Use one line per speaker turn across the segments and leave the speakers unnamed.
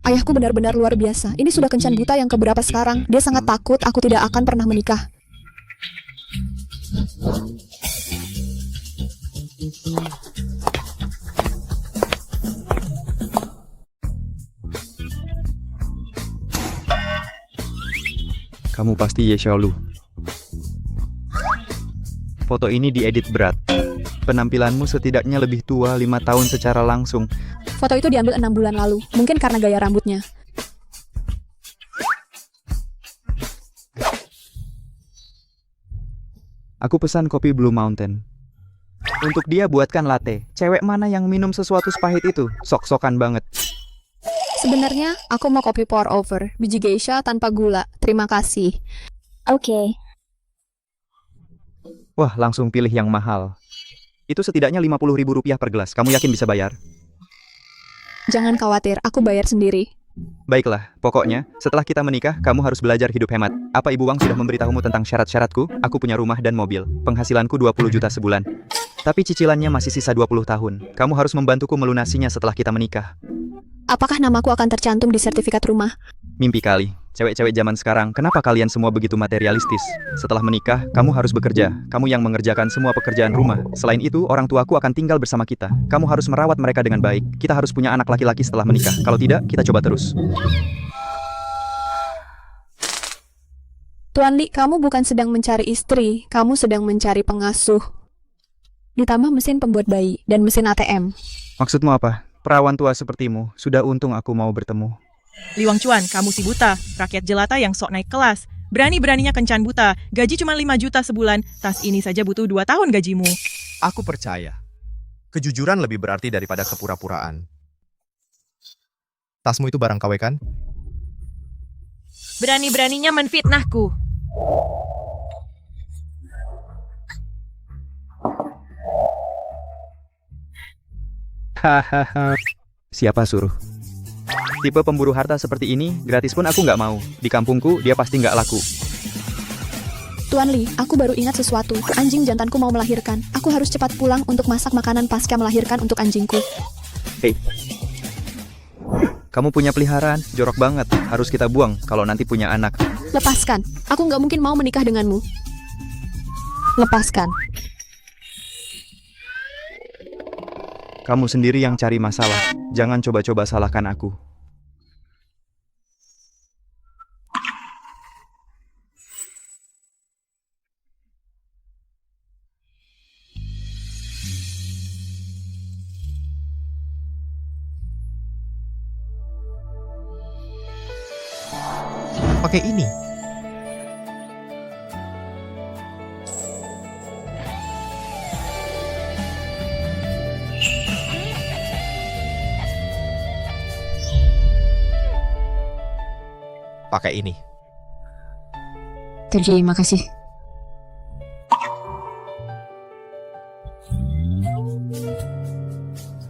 Ayahku benar-benar luar biasa. Ini sudah kencan buta yang keberapa sekarang. Dia sangat takut aku tidak akan pernah menikah.
Kamu pasti Ye Xiaolu. Foto ini diedit berat. Penampilanmu setidaknya lebih tua 5 tahun secara langsung.
Foto itu diambil 6 bulan lalu. Mungkin karena gaya rambutnya.
Aku pesan kopi Blue Mountain. Untuk dia buatkan latte. Cewek mana yang minum sesuatu sepahit itu? Sok-sokan banget.
Sebenarnya, aku mau kopi pour over. Biji geisha tanpa gula. Terima kasih.
Oke.
Wah, langsung pilih yang mahal. Itu setidaknya Rp50.000 per gelas. Kamu yakin bisa bayar?
Jangan khawatir, aku bayar sendiri.
Baiklah, pokoknya, setelah kita menikah, kamu harus belajar hidup hemat. Apa Ibu Wang sudah memberitahumu tentang syarat-syaratku? Aku punya rumah dan mobil. Penghasilanku 20 juta sebulan. Tapi cicilannya masih sisa 20 tahun. Kamu harus membantuku melunasinya setelah kita menikah.
Apakah namaku akan tercantum di sertifikat rumah?
Mimpi kali. Cewek-cewek zaman sekarang, kenapa kalian semua begitu materialistis? Setelah menikah, kamu harus bekerja. Kamu yang mengerjakan semua pekerjaan rumah. Selain itu, orang tuaku akan tinggal bersama kita. Kamu harus merawat mereka dengan baik. Kita harus punya anak laki-laki setelah menikah. Kalau tidak, kita coba terus.
Tuan Li, kamu bukan sedang mencari istri. Kamu sedang mencari pengasuh. Ditambah mesin pembuat bayi dan mesin ATM.
Maksudmu apa? Perawan tua sepertimu, sudah untung aku mau bertemu.
Li Wangchuan, kamu si buta, rakyat jelata yang sok naik kelas. Berani-beraninya kencan buta, gaji cuma 5 juta sebulan, tas ini saja butuh 2 tahun gajimu.
Aku percaya. Kejujuran lebih berarti daripada kepura-puraan. Tasmu itu barang KW kan?
Berani-beraninya menfitnahku.
Hahaha. Siapa suruh? Tipe pemburu harta seperti ini, gratis pun aku nggak mau. Di kampungku, dia pasti nggak laku.
Tuan Li, aku baru ingat sesuatu. Anjing jantanku mau melahirkan. Aku harus cepat pulang untuk masak makanan pasca melahirkan untuk anjingku.
Hei. Kamu punya peliharaan, jorok banget. Harus kita buang kalau nanti punya anak.
Lepaskan. Aku nggak mungkin mau menikah denganmu. Lepaskan.
Kamu sendiri yang cari masalah. Jangan coba-coba salahkan aku.
Pakai ini. Pakai ini.
Terima kasih.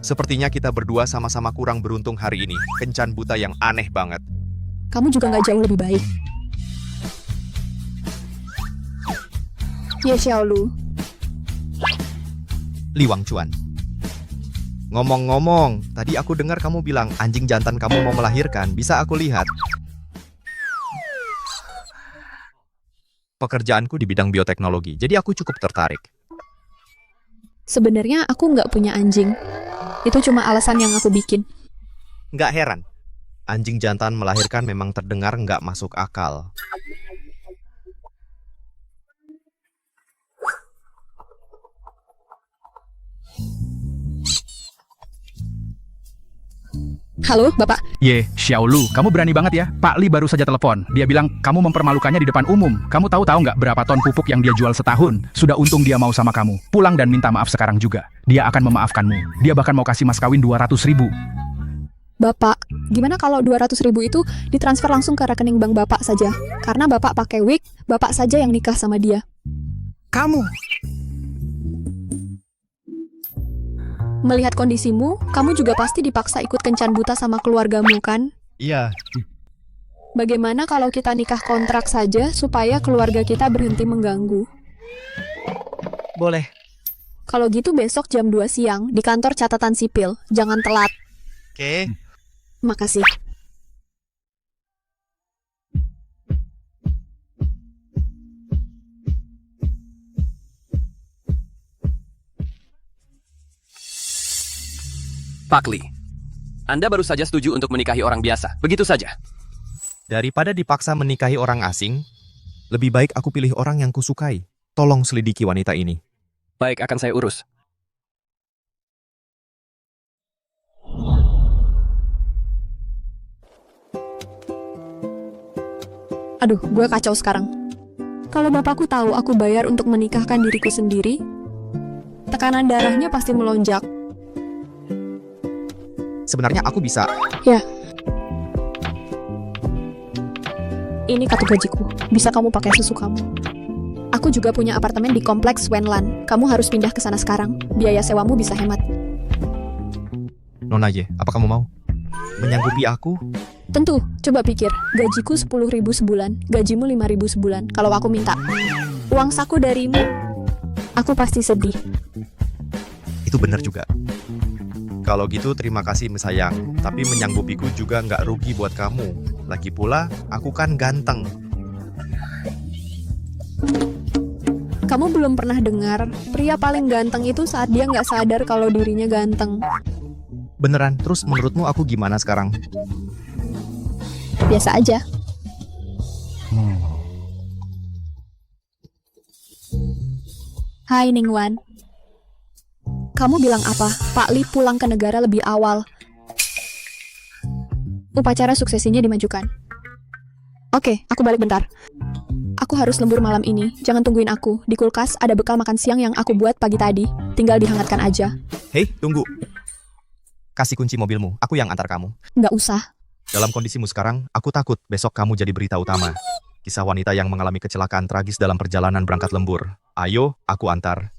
Sepertinya kita berdua sama-sama kurang beruntung hari ini. Kencan buta yang aneh banget.
Kamu juga nggak jauh lebih baik. Ye Xiaolu.
Li Wangchuan. Ngomong-ngomong, tadi aku dengar kamu bilang anjing jantan kamu mau melahirkan. Bisa aku lihat? Pekerjaanku di bidang bioteknologi, jadi aku cukup tertarik.
Sebenarnya aku nggak punya anjing. Itu cuma alasan yang aku bikin.
Nggak heran. Anjing jantan melahirkan memang terdengar nggak masuk akal.
Halo, Bapak.
Ye, Xiaolu, kamu berani banget ya. Pak Li baru saja telepon. Dia bilang kamu mempermalukannya di depan umum. Kamu tahu nggak berapa ton pupuk yang dia jual setahun? Sudah untung dia mau sama kamu. Pulang dan minta maaf sekarang juga. Dia akan memaafkanmu. Dia bahkan mau kasih mas kawin 200.000.
Bapak, gimana kalau 200.000 itu ditransfer langsung ke rekening bank Bapak saja? Karena Bapak pakai wig, Bapak saja yang nikah sama dia.
Kamu?
Melihat kondisimu, kamu juga pasti dipaksa ikut kencan buta sama keluargamu, kan?
Iya,
Bagaimana kalau kita nikah kontrak saja supaya keluarga kita berhenti mengganggu?
boleh.
Kalau gitu besok jam 2 siang di kantor catatan sipil. Jangan telat.
Oke.
Makasih.
Pak Lee, Anda baru saja setuju untuk menikahi orang biasa, begitu saja.
Daripada dipaksa menikahi orang asing, lebih baik aku pilih orang yang kusukai. Tolong selidiki wanita ini.
Baik, akan saya urus.
Aduh, gue kacau sekarang. Kalau bapakku tahu aku bayar untuk menikahkan diriku sendiri, tekanan darahnya pasti melonjak.
Sebenarnya aku bisa.
Ya. Ini kartu gajiku. Bisa kamu pakai susu kamu. Aku juga punya apartemen di kompleks Wenlan. Kamu harus pindah ke sana sekarang. Biaya sewamu bisa hemat.
Nona Ye, apa kamu mau? Menyanggupi aku?
Tentu, coba pikir. Gajiku 10.000 sebulan, gajimu 5.000 sebulan. Kalau aku minta uang saku darimu, aku pasti sedih.
Itu benar juga. Kalau gitu terima kasih sayang, tapi menyanggupiku juga nggak rugi buat kamu. Lagi pula, aku kan ganteng.
Kamu belum pernah dengar, pria paling ganteng itu saat dia nggak sadar kalau dirinya ganteng.
Beneran, terus menurutmu aku gimana sekarang?
Biasa aja. Hai Ningwan. Kamu bilang apa? Pak Lee pulang ke negara lebih awal. Upacara suksesinya dimajukan. Oke, aku balik bentar. Aku harus lembur malam ini. Jangan tungguin aku. Di kulkas ada bekal makan siang yang aku buat pagi tadi. Tinggal dihangatkan aja.
Hei, tunggu. Kasih kunci mobilmu, aku yang antar kamu.
Nggak usah.
Dalam kondisimu sekarang, aku takut besok kamu jadi berita utama. Kisah wanita yang mengalami kecelakaan tragis dalam perjalanan berangkat lembur. Ayo, aku antar.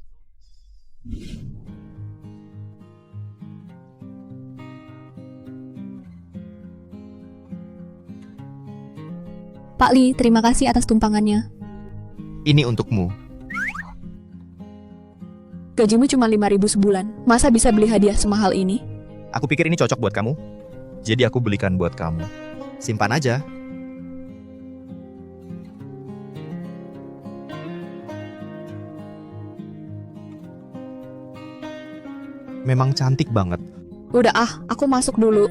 Pak Lee, terima kasih atas tumpangannya.
Ini untukmu.
Gajimu cuma 5.000 sebulan. Masa bisa beli hadiah semahal ini?
Aku pikir ini cocok buat kamu. Jadi aku belikan buat kamu. Simpan aja. Memang cantik banget.
Udah aku masuk dulu.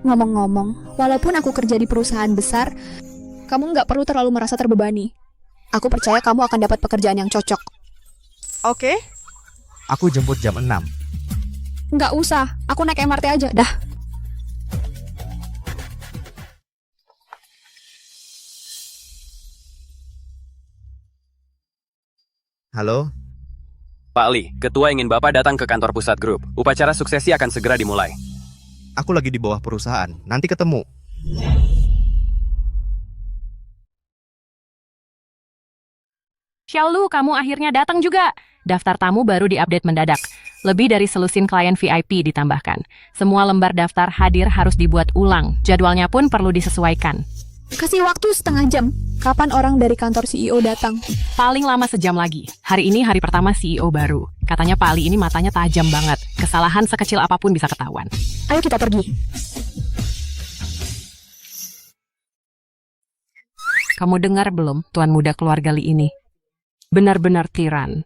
Ngomong-ngomong, walaupun aku kerja di perusahaan besar, kamu nggak perlu terlalu merasa terbebani. Aku percaya kamu akan dapat pekerjaan yang cocok.
Oke,
Aku jemput jam 6.
Nggak usah, aku naik MRT aja, dah.
Halo?
Pak Lee, ketua ingin Bapak datang ke kantor pusat grup. Upacara suksesi akan segera dimulai.
Aku lagi di bawah perusahaan. Nanti ketemu.
Xiaolu, kamu akhirnya datang juga. Daftar tamu baru diupdate mendadak. Lebih dari selusin klien VIP ditambahkan. Semua lembar daftar hadir harus dibuat ulang. Jadwalnya pun perlu disesuaikan.
Kasih waktu setengah jam. Kapan orang dari kantor CEO datang?
Paling lama sejam lagi. Hari ini hari pertama CEO baru. Katanya Pak Lee ini matanya tajam banget. Kesalahan sekecil apapun bisa ketahuan.
Ayo kita pergi.
Kamu dengar belum, tuan muda keluarga Lee ini? Benar-benar tiran.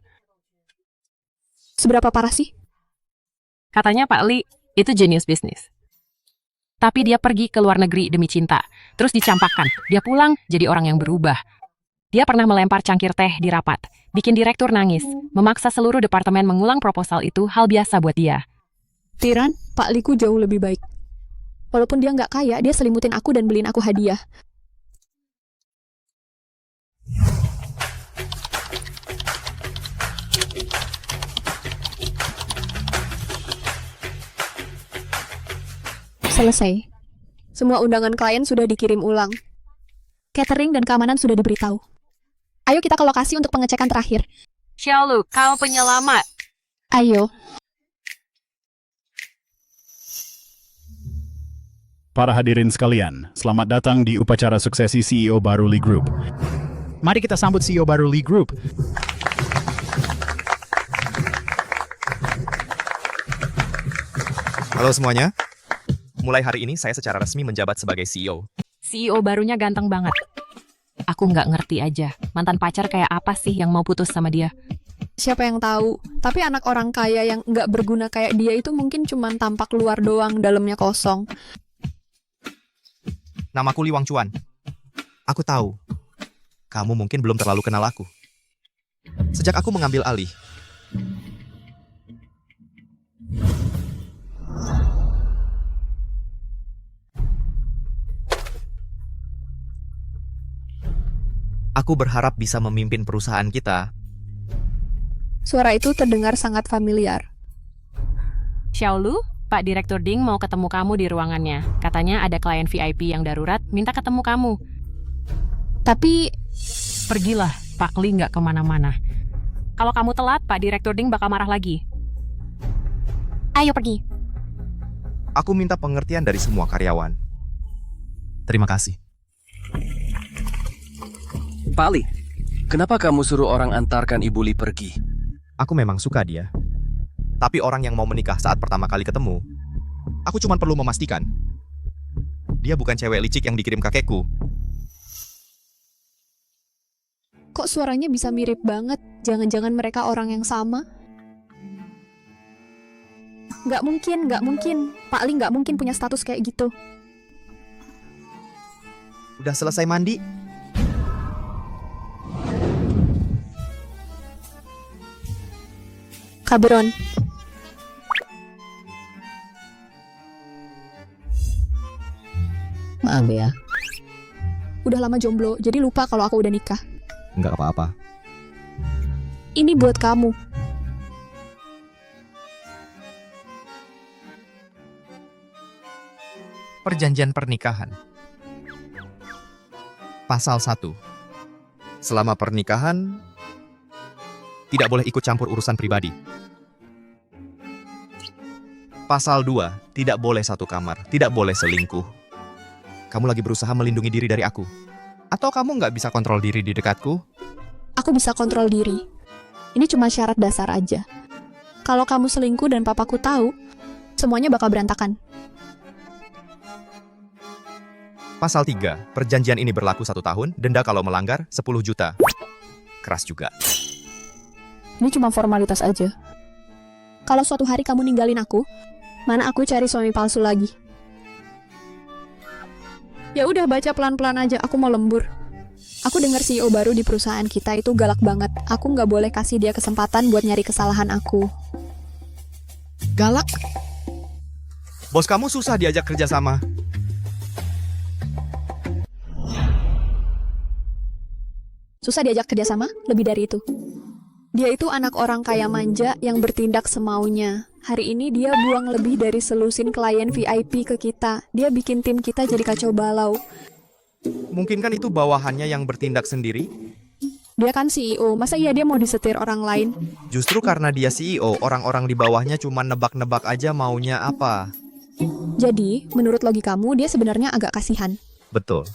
Seberapa parah sih?
Katanya Pak Lee, itu jenius bisnis. Tapi dia pergi ke luar negeri demi cinta. Terus dicampakkan. Dia pulang jadi orang yang berubah. Dia pernah melempar cangkir teh di rapat. Bikin direktur nangis. Memaksa seluruh departemen mengulang proposal itu hal biasa buat dia.
Tiran, Pak Liku jauh lebih baik. Walaupun dia nggak kaya, dia selimutin aku dan beliin aku hadiah. Selesai. Semua undangan klien sudah dikirim ulang. Catering dan keamanan sudah diberitahu. Ayo kita ke lokasi untuk pengecekan terakhir.
Xiaolu, kau penyelamat.
Ayo.
Para hadirin sekalian, selamat datang di upacara suksesi CEO baru Lee Group.
Mari kita sambut CEO baru Lee Group.
Halo semuanya. Mulai hari ini saya secara resmi menjabat sebagai CEO.
CEO barunya ganteng banget. Aku nggak ngerti aja, mantan pacar kayak apa sih yang mau putus sama dia?
Siapa yang tahu? Tapi anak orang kaya yang nggak berguna kayak dia itu mungkin cuman tampak luar doang, dalamnya kosong.
Namaku Li Wang Chuan. Aku tahu, kamu mungkin belum terlalu kenal aku. Sejak aku mengambil alih, aku berharap bisa memimpin perusahaan kita.
Suara itu terdengar sangat familiar.
Xiaolu, Pak Direktur Ding mau ketemu kamu di ruangannya. Katanya ada klien VIP yang darurat, minta ketemu kamu.
Tapi
Pergilah, Pak Li nggak kemana-mana. Kalau kamu telat, Pak Direktur Ding bakal marah lagi.
ayo pergi.
Aku minta pengertian dari semua karyawan. Terima kasih.
Pak Li, kenapa kamu suruh orang antarkan Ibu Li pergi?
Aku memang suka dia. Tapi orang yang mau menikah saat pertama kali ketemu, aku cuma perlu memastikan. Dia bukan cewek licik yang dikirim kakekku.
Kok suaranya bisa mirip banget? Jangan-jangan mereka orang yang sama? Nggak mungkin. Pak Li nggak mungkin punya status kayak gitu.
Udah selesai mandi?
Kaberon.
Maaf ya.
Udah lama jomblo, jadi lupa kalau aku udah nikah.
Enggak apa-apa.
Ini buat kamu.
Perjanjian pernikahan. Pasal 1. Selama pernikahan, tidak boleh ikut campur urusan pribadi. Pasal 2. Tidak boleh satu kamar, tidak boleh selingkuh. Kamu lagi berusaha melindungi diri dari aku. Atau kamu nggak bisa kontrol diri di dekatku?
Aku bisa kontrol diri. Ini cuma syarat dasar aja. Kalau kamu selingkuh dan papaku tahu, semuanya bakal berantakan.
Pasal 3. Perjanjian ini berlaku 1 tahun, denda kalau melanggar 10 juta. Keras juga.
Ini cuma formalitas aja. Kalau suatu hari kamu ninggalin aku, mana aku cari suami palsu lagi? Ya udah, baca pelan-pelan aja, aku mau lembur. Aku dengar CEO baru di perusahaan kita itu galak banget. Aku nggak boleh kasih dia kesempatan buat nyari kesalahan aku.
Galak? Bos kamu susah diajak kerja sama.
Susah diajak kerjasama? Lebih dari itu. Dia itu anak orang kaya manja yang bertindak semaunya. Hari ini dia buang lebih dari selusin klien VIP ke kita. Dia bikin tim kita jadi kacau balau.
Mungkin kan itu bawahannya yang bertindak sendiri?
Dia kan CEO, masa iya dia mau disetir orang lain?
Justru karena dia CEO, orang-orang di bawahnya cuma nebak-nebak aja maunya apa.
Jadi, menurut logikamu, dia sebenarnya agak kasihan.
Betul.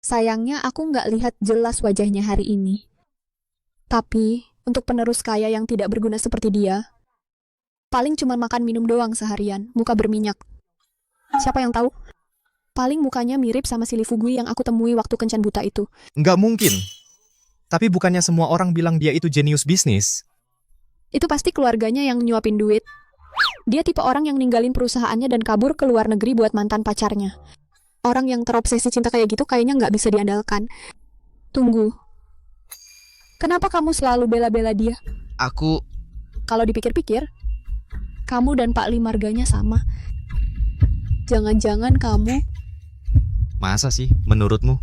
Sayangnya aku nggak lihat jelas wajahnya hari ini. Tapi, untuk penerus kaya yang tidak berguna seperti dia, paling cuma makan minum doang seharian, muka berminyak. Siapa yang tahu? Paling mukanya mirip sama si Li Fugui yang aku temui waktu kencan buta itu.
Nggak mungkin. Tapi bukannya semua orang bilang dia itu jenius bisnis?
Itu pasti keluarganya yang nyuapin duit. Dia tipe orang yang ninggalin perusahaannya dan kabur ke luar negeri buat mantan pacarnya. Orang yang terobsesi cinta kayak gitu kayaknya nggak bisa diandalkan. Tunggu. Kenapa kamu selalu bela-bela dia?
Aku...
Kalau dipikir-pikir, kamu dan Pak Li marganya sama. Jangan-jangan kamu...
Masa sih, menurutmu?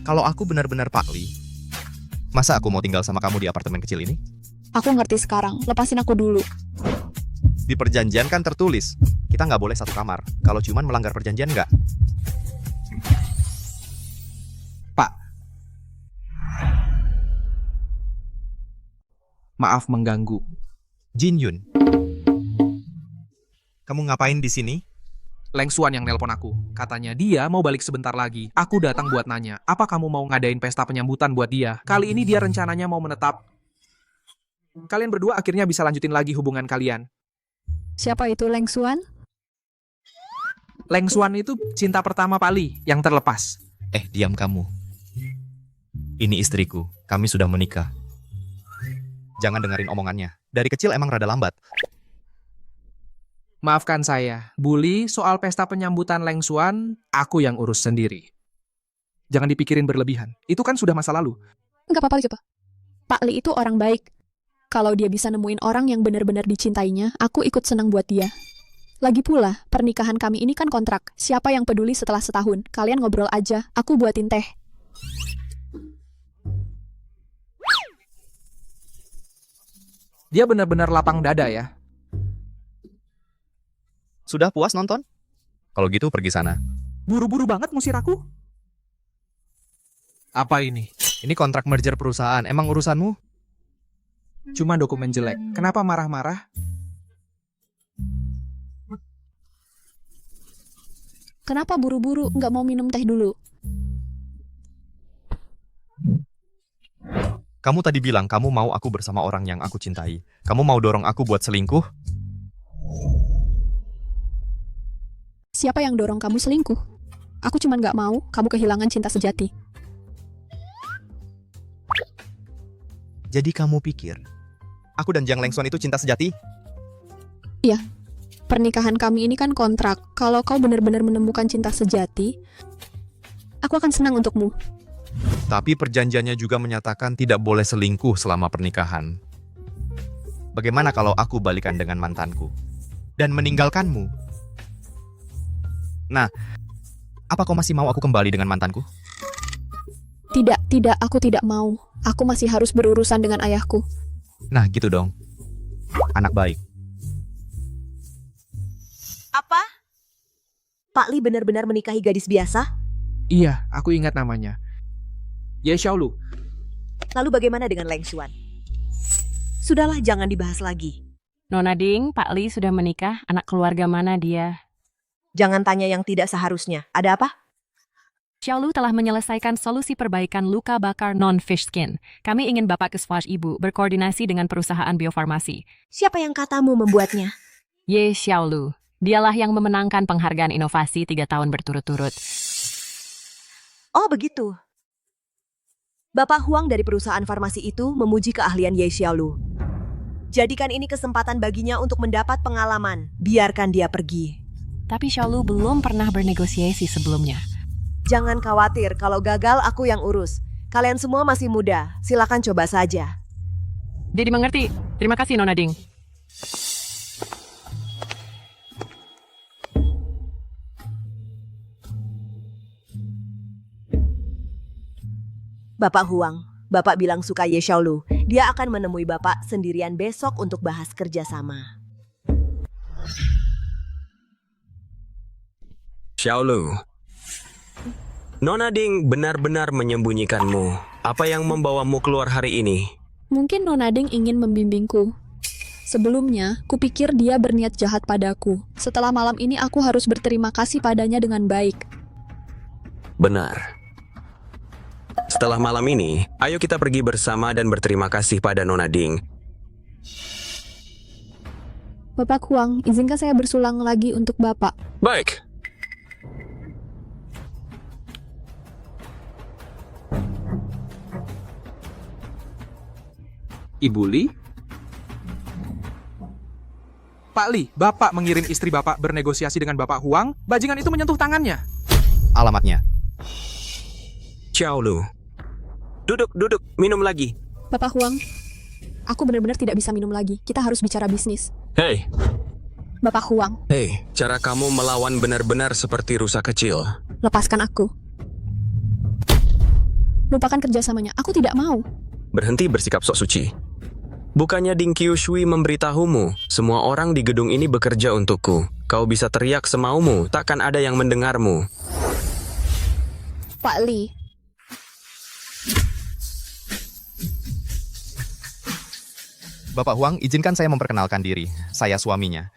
Kalau aku benar-benar Pak Li, masa aku mau tinggal sama kamu di apartemen kecil ini?
Aku ngerti sekarang, lepasin aku dulu.
Di perjanjian kan tertulis, kita nggak boleh satu kamar. Kalau cuman melanggar perjanjian nggak?
Pak. Maaf mengganggu.
Jin Yun. Kamu ngapain di sini?
Leng Xuan yang nelpon aku. Katanya dia mau balik sebentar lagi. Aku datang buat nanya, apa kamu mau ngadain pesta penyambutan buat dia? Kali ini dia rencananya mau menetap. Kalian berdua akhirnya bisa lanjutin lagi hubungan kalian.
Siapa itu Leng Xuan?
Leng Xuan itu cinta pertama Pak Li yang terlepas.
Diam kamu. Ini istriku, kami sudah menikah. Jangan dengerin omongannya. Dari kecil emang rada lambat.
Maafkan saya, Bully, soal pesta penyambutan Leng Xuan, aku yang urus sendiri. Jangan dipikirin berlebihan. Itu kan sudah masa lalu.
Nggak apa-apa, coba. Pak Li itu orang baik. Kalau dia bisa nemuin orang yang benar-benar dicintainya, aku ikut senang buat dia. Lagi pula, pernikahan kami ini kan kontrak. Siapa yang peduli setelah setahun? Kalian ngobrol aja, aku buatin teh.
Dia benar-benar lapang dada ya.
Sudah puas nonton? Kalau gitu pergi sana.
Buru-buru banget ngusir aku. Apa ini?
Ini kontrak merger perusahaan, emang urusanmu?
Cuma dokumen jelek. Kenapa marah-marah?
Kenapa buru-buru nggak mau minum teh dulu?
Kamu tadi bilang kamu mau aku bersama orang yang aku cintai. Kamu mau dorong aku buat selingkuh?
Siapa yang dorong kamu selingkuh? Aku cuma nggak mau kamu kehilangan cinta sejati.
Jadi kamu pikir aku dan Jiang Lengsuan itu cinta sejati?
Iya, pernikahan kami ini kan kontrak. Kalau kau benar-benar menemukan cinta sejati, aku akan senang untukmu.
Tapi perjanjiannya juga menyatakan tidak boleh selingkuh selama pernikahan. Bagaimana kalau aku balikan dengan mantanku dan meninggalkanmu? Nah, apa kau masih mau aku kembali dengan mantanku?
Tidak, aku tidak mau. Aku masih harus berurusan dengan ayahku.
Nah, gitu dong. Anak baik.
Apa? Pak Li benar-benar menikahi gadis biasa?
Iya, aku ingat namanya. Ye Xiaolu.
Lalu bagaimana dengan Leng Xuan? Sudahlah, jangan dibahas lagi.
Nona Ding, Pak Li sudah menikah, anak keluarga mana dia?
Jangan tanya yang tidak seharusnya. Ada apa?
Xiaolu telah menyelesaikan solusi perbaikan luka bakar non-fish skin. Kami ingin Bapak ke splash Ibu berkoordinasi dengan perusahaan biofarmasi.
Siapa yang katamu membuatnya?
Ye Xiaolu. Dialah yang memenangkan penghargaan inovasi 3 tahun berturut-turut.
Oh, begitu. Bapak Huang dari perusahaan farmasi itu memuji keahlian Ye Xiaolu. Jadikan ini kesempatan baginya untuk mendapat pengalaman. Biarkan dia pergi.
Tapi Xiaolu belum pernah bernegosiasi sebelumnya.
Jangan khawatir, kalau gagal aku yang urus. Kalian semua masih muda, silakan coba saja.
Dia dimengerti. Terima kasih, Nona Ding.
Bapak Huang, Bapak bilang suka Ye Xiaolu. Dia akan menemui Bapak sendirian besok untuk bahas kerjasama.
Xiaolu. Nona Ding benar-benar menyembunyikanmu. Apa yang membawamu keluar hari ini?
Mungkin Nona Ding ingin membimbingku. Sebelumnya, kupikir dia berniat jahat padaku. Setelah malam ini aku harus berterima kasih padanya dengan baik.
Benar. Setelah malam ini, ayo kita pergi bersama dan berterima kasih pada Nona Ding.
Bapak Huang, izinkan saya bersulang lagi untuk Bapak.
Baik.
Ibu Li? Pak Li, Bapak mengirim istri Bapak bernegosiasi dengan Bapak Huang, bajingan itu menyentuh tangannya.
Alamatnya.
Xiaolu. Duduk, minum lagi.
Bapak Huang, aku benar-benar tidak bisa minum lagi. Kita harus bicara bisnis.
Hei,
Bapak Huang,
cara kamu melawan benar-benar seperti rusa kecil.
lepaskan aku. Lupakan kerjasamanya. Aku tidak mau.
Berhenti bersikap sok suci. Bukannya Ding Qiushui memberitahumu, semua orang di gedung ini bekerja untukku. Kau bisa teriak semaumu, takkan ada yang mendengarmu.
Pak Li,
Bapak Huang, izinkan saya memperkenalkan diri. Saya suaminya.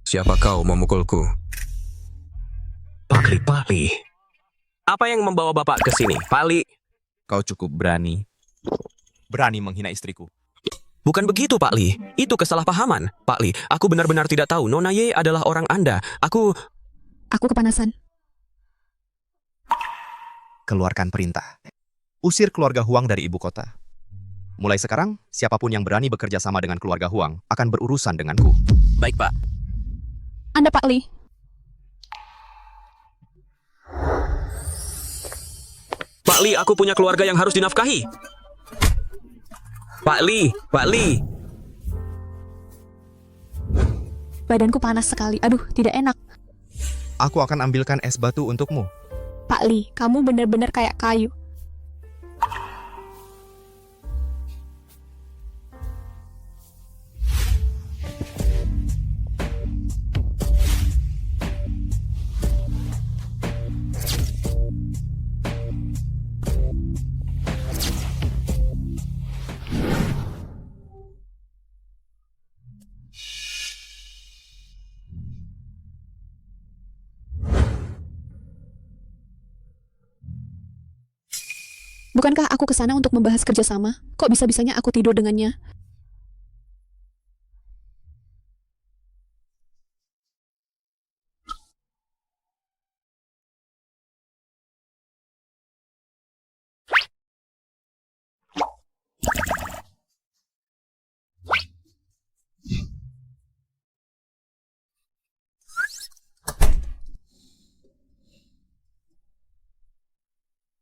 Siapa kau memukulku? Pak Li. Apa yang membawa Bapak ke sini, Pak Li?
Kau cukup berani. Berani menghina istriku.
Bukan begitu, Pak Li. Itu kesalahpahaman. Pak Li, aku benar-benar tidak tahu Nona Ye adalah orang Anda.
Aku kepanasan.
Keluarkan perintah. Usir keluarga Huang dari ibu kota. Mulai sekarang, siapapun yang berani bekerja sama dengan keluarga Huang akan berurusan denganku.
Baik, Pak.
Anda Pak Li.
Pak Li, aku punya keluarga yang harus dinafkahi. Pak Li, Pak Li.
Badanku panas sekali. Aduh, tidak enak.
Aku akan ambilkan es batu untukmu.
Pak Li, kamu benar-benar kayak kayu. Bukankah aku ke sana untuk membahas kerjasama? Kok bisa-bisanya aku tidur dengannya?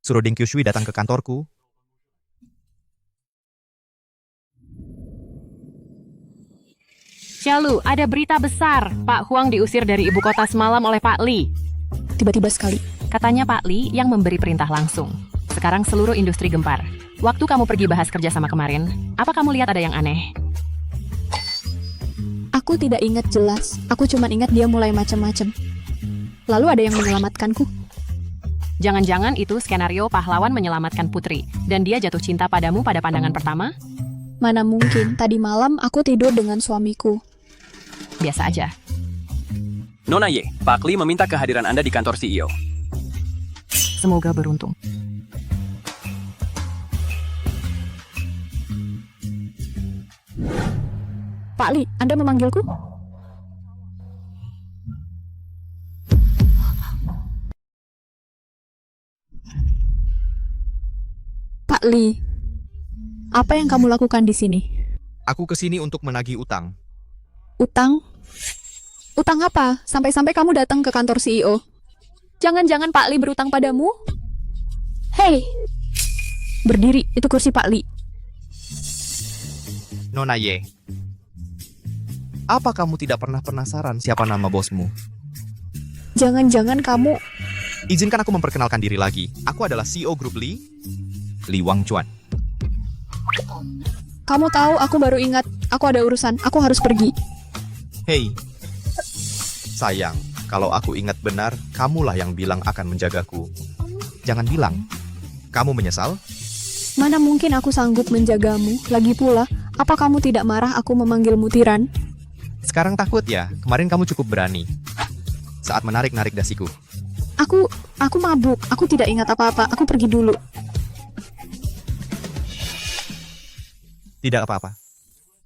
Suruh Ding Kyushui datang ke kantorku.
Xiaolu, ada berita besar. Pak Huang diusir dari ibu kota semalam oleh Pak Li.
Tiba-tiba sekali.
Katanya Pak Li yang memberi perintah langsung. Sekarang seluruh industri gempar. Waktu kamu pergi bahas kerja sama kemarin, apa kamu lihat ada yang aneh?
Aku tidak ingat jelas. Aku cuma ingat dia mulai macam-macam. Lalu ada yang menyelamatkanku.
Jangan-jangan itu skenario pahlawan menyelamatkan putri, dan dia jatuh cinta padamu pada pandangan pertama?
Mana mungkin, tadi malam aku tidur dengan suamiku.
Biasa aja.
Nona Ye, Pak Li meminta kehadiran Anda di kantor CEO.
Semoga beruntung.
Pak Li, Anda memanggilku? Pak Li, apa yang kamu lakukan di sini?
Aku kesini untuk menagih utang.
Utang? Utang apa? Sampai-sampai kamu datang ke kantor CEO. Jangan-jangan Pak Li berutang padamu? Hei! Berdiri, itu kursi Pak Li.
Nona Ye, apa kamu tidak pernah penasaran siapa nama bosmu?
Jangan-jangan kamu...
Izinkan aku memperkenalkan diri lagi. Aku adalah CEO Grup Li, Li Wangchuan.
Kamu tahu, aku baru ingat. Aku ada urusan, aku harus pergi.
Hei, sayang, kalau aku ingat benar, kamulah yang bilang akan menjagaku. Jangan bilang, kamu menyesal?
Mana mungkin aku sanggup menjagamu? Lagi pula, apa kamu tidak marah aku memanggilmu Tiran?
Sekarang takut ya? Kemarin kamu cukup berani saat menarik-narik dasiku.
Aku mabuk. Aku tidak ingat apa-apa. Aku pergi dulu.
Tidak apa-apa.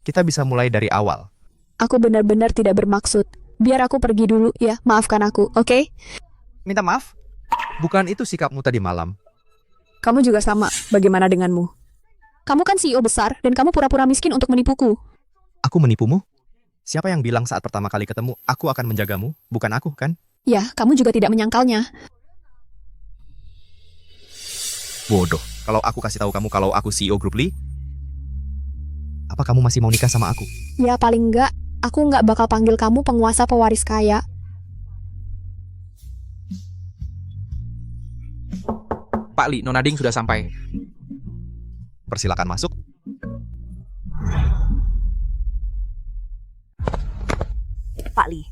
Kita bisa mulai dari awal.
Aku benar-benar tidak bermaksud. Biar aku pergi dulu ya. Maafkan aku, oke?
Minta maaf? Bukan itu sikapmu tadi malam.
Kamu juga sama. Bagaimana denganmu? Kamu kan CEO besar dan kamu pura-pura miskin untuk menipuku.
Aku menipumu? Siapa yang bilang saat pertama kali ketemu, aku akan menjagamu? Bukan aku, kan?
Ya, kamu juga tidak menyangkalnya.
Bodoh. Kalau aku kasih tahu kamu kalau aku CEO Grup Li, apa kamu masih mau nikah sama aku?
Ya, paling enggak, aku enggak bakal panggil kamu penguasa pewaris kaya.
Pak Li, Nona Ding sudah sampai.
Persilakan masuk.
Pak Li,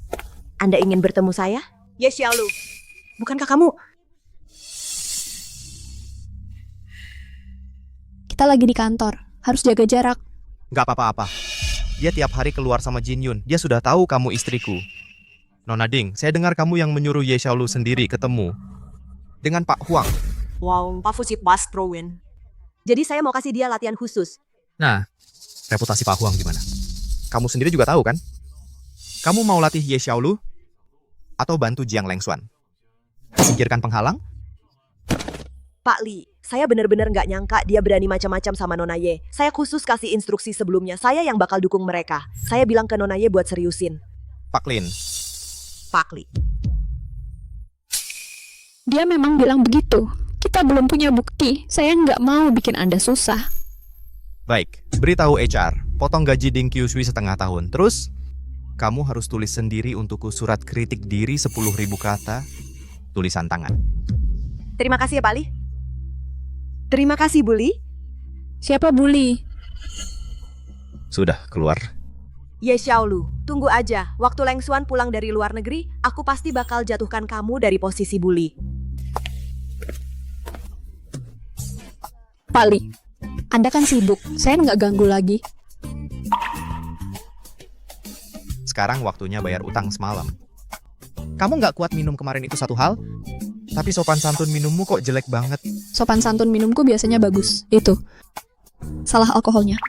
Anda ingin bertemu saya? Yes, Xiaolu. Bukankah kamu...
Kita lagi di kantor. Harus jaga jarak.
Gak apa-apa. Dia tiap hari keluar sama Jin Yun. Dia sudah tahu kamu istriku. Nona Ding, saya dengar kamu yang menyuruh Ye Xiaolu sendiri ketemu dengan Pak Huang.
Wow, Pak Fusi pas Trowin. Jadi saya mau kasih dia latihan khusus.
Nah, reputasi Pak Huang gimana? Kamu sendiri juga tahu kan? Kamu mau latih Ye Xiaolu atau bantu Jiang Lengxuan? Singkirkan penghalang?
Pak Li, saya benar-benar nggak nyangka dia berani macam-macam sama Nona Ye. Saya khusus kasih instruksi sebelumnya, saya yang bakal dukung mereka. Saya bilang ke Nona Ye buat seriusin.
Pak Lin,
Pak Li.
Dia memang bilang begitu. Kita belum punya bukti. Saya nggak mau bikin Anda susah.
baik. Beritahu HR, potong gaji Ding Kyushui setengah tahun. Terus, kamu harus tulis sendiri untukku surat kritik diri 10.000 kata, tulisan tangan.
Terima kasih ya Pak Li. Terima kasih Bu Li.
Siapa bully?
Sudah keluar.
Ye Xiaolu, tunggu aja. Waktu Lengxuan pulang dari luar negeri, aku pasti bakal jatuhkan kamu dari posisi Bu Li.
Pak Li, Anda kan sibuk. Saya nggak ganggu lagi.
Sekarang waktunya bayar utang semalam. Kamu nggak kuat minum kemarin itu satu hal, tapi sopan santun minummu kok jelek banget.
Sopan santun minumku biasanya bagus. Itu. Salah alkoholnya.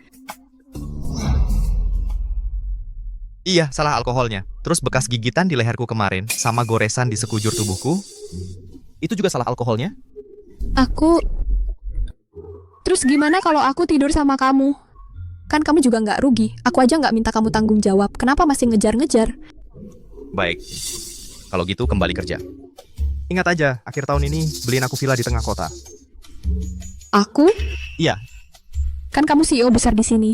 Iya, salah alkoholnya. Terus bekas gigitan di leherku kemarin, sama goresan di sekujur tubuhku, itu juga salah alkoholnya.
Aku... Terus gimana kalau aku tidur sama kamu? Kan kamu juga nggak rugi. Aku aja nggak minta kamu tanggung jawab. Kenapa masih ngejar-ngejar?
Baik, kalau gitu kembali kerja. Ingat aja, akhir tahun ini beliin aku villa di tengah kota.
Aku?
Iya,
Kan kamu CEO besar di sini.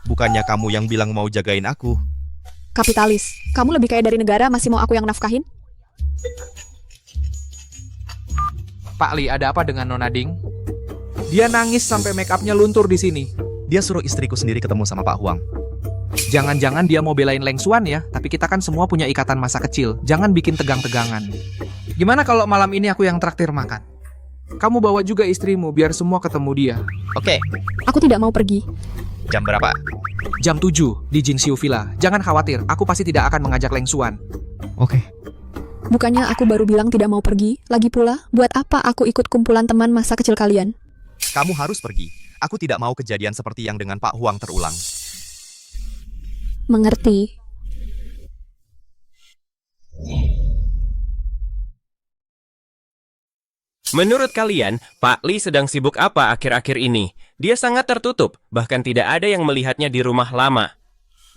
bukannya kamu yang bilang mau jagain aku.
Kapitalis. Kamu lebih kaya dari negara, masih mau aku yang nafkahin?
Pak Li, ada apa dengan Nona Ding? Dia nangis sampai make up-nya luntur di sini.
Dia suruh istriku sendiri ketemu sama Pak Huang.
Jangan-jangan dia mau belain Lengxuan ya, tapi kita kan semua punya ikatan masa kecil. Jangan bikin tegang-tegangan. Gimana kalau malam ini aku yang traktir makan? Kamu bawa juga istrimu biar semua ketemu dia.
Oke,
Aku tidak mau pergi.
jam berapa?
Jam 7 di Jinxiu Villa. Jangan khawatir, aku pasti tidak akan mengajak Lengxuan.
Oke.
Bukannya aku baru bilang tidak mau pergi? Lagi pula, buat apa aku ikut kumpulan teman masa kecil kalian?
Kamu harus pergi. Aku tidak mau kejadian seperti yang dengan Pak Huang terulang.
Mengerti.
Menurut kalian, Pak Li sedang sibuk apa akhir-akhir ini? Dia sangat tertutup, bahkan tidak ada yang melihatnya di rumah lama.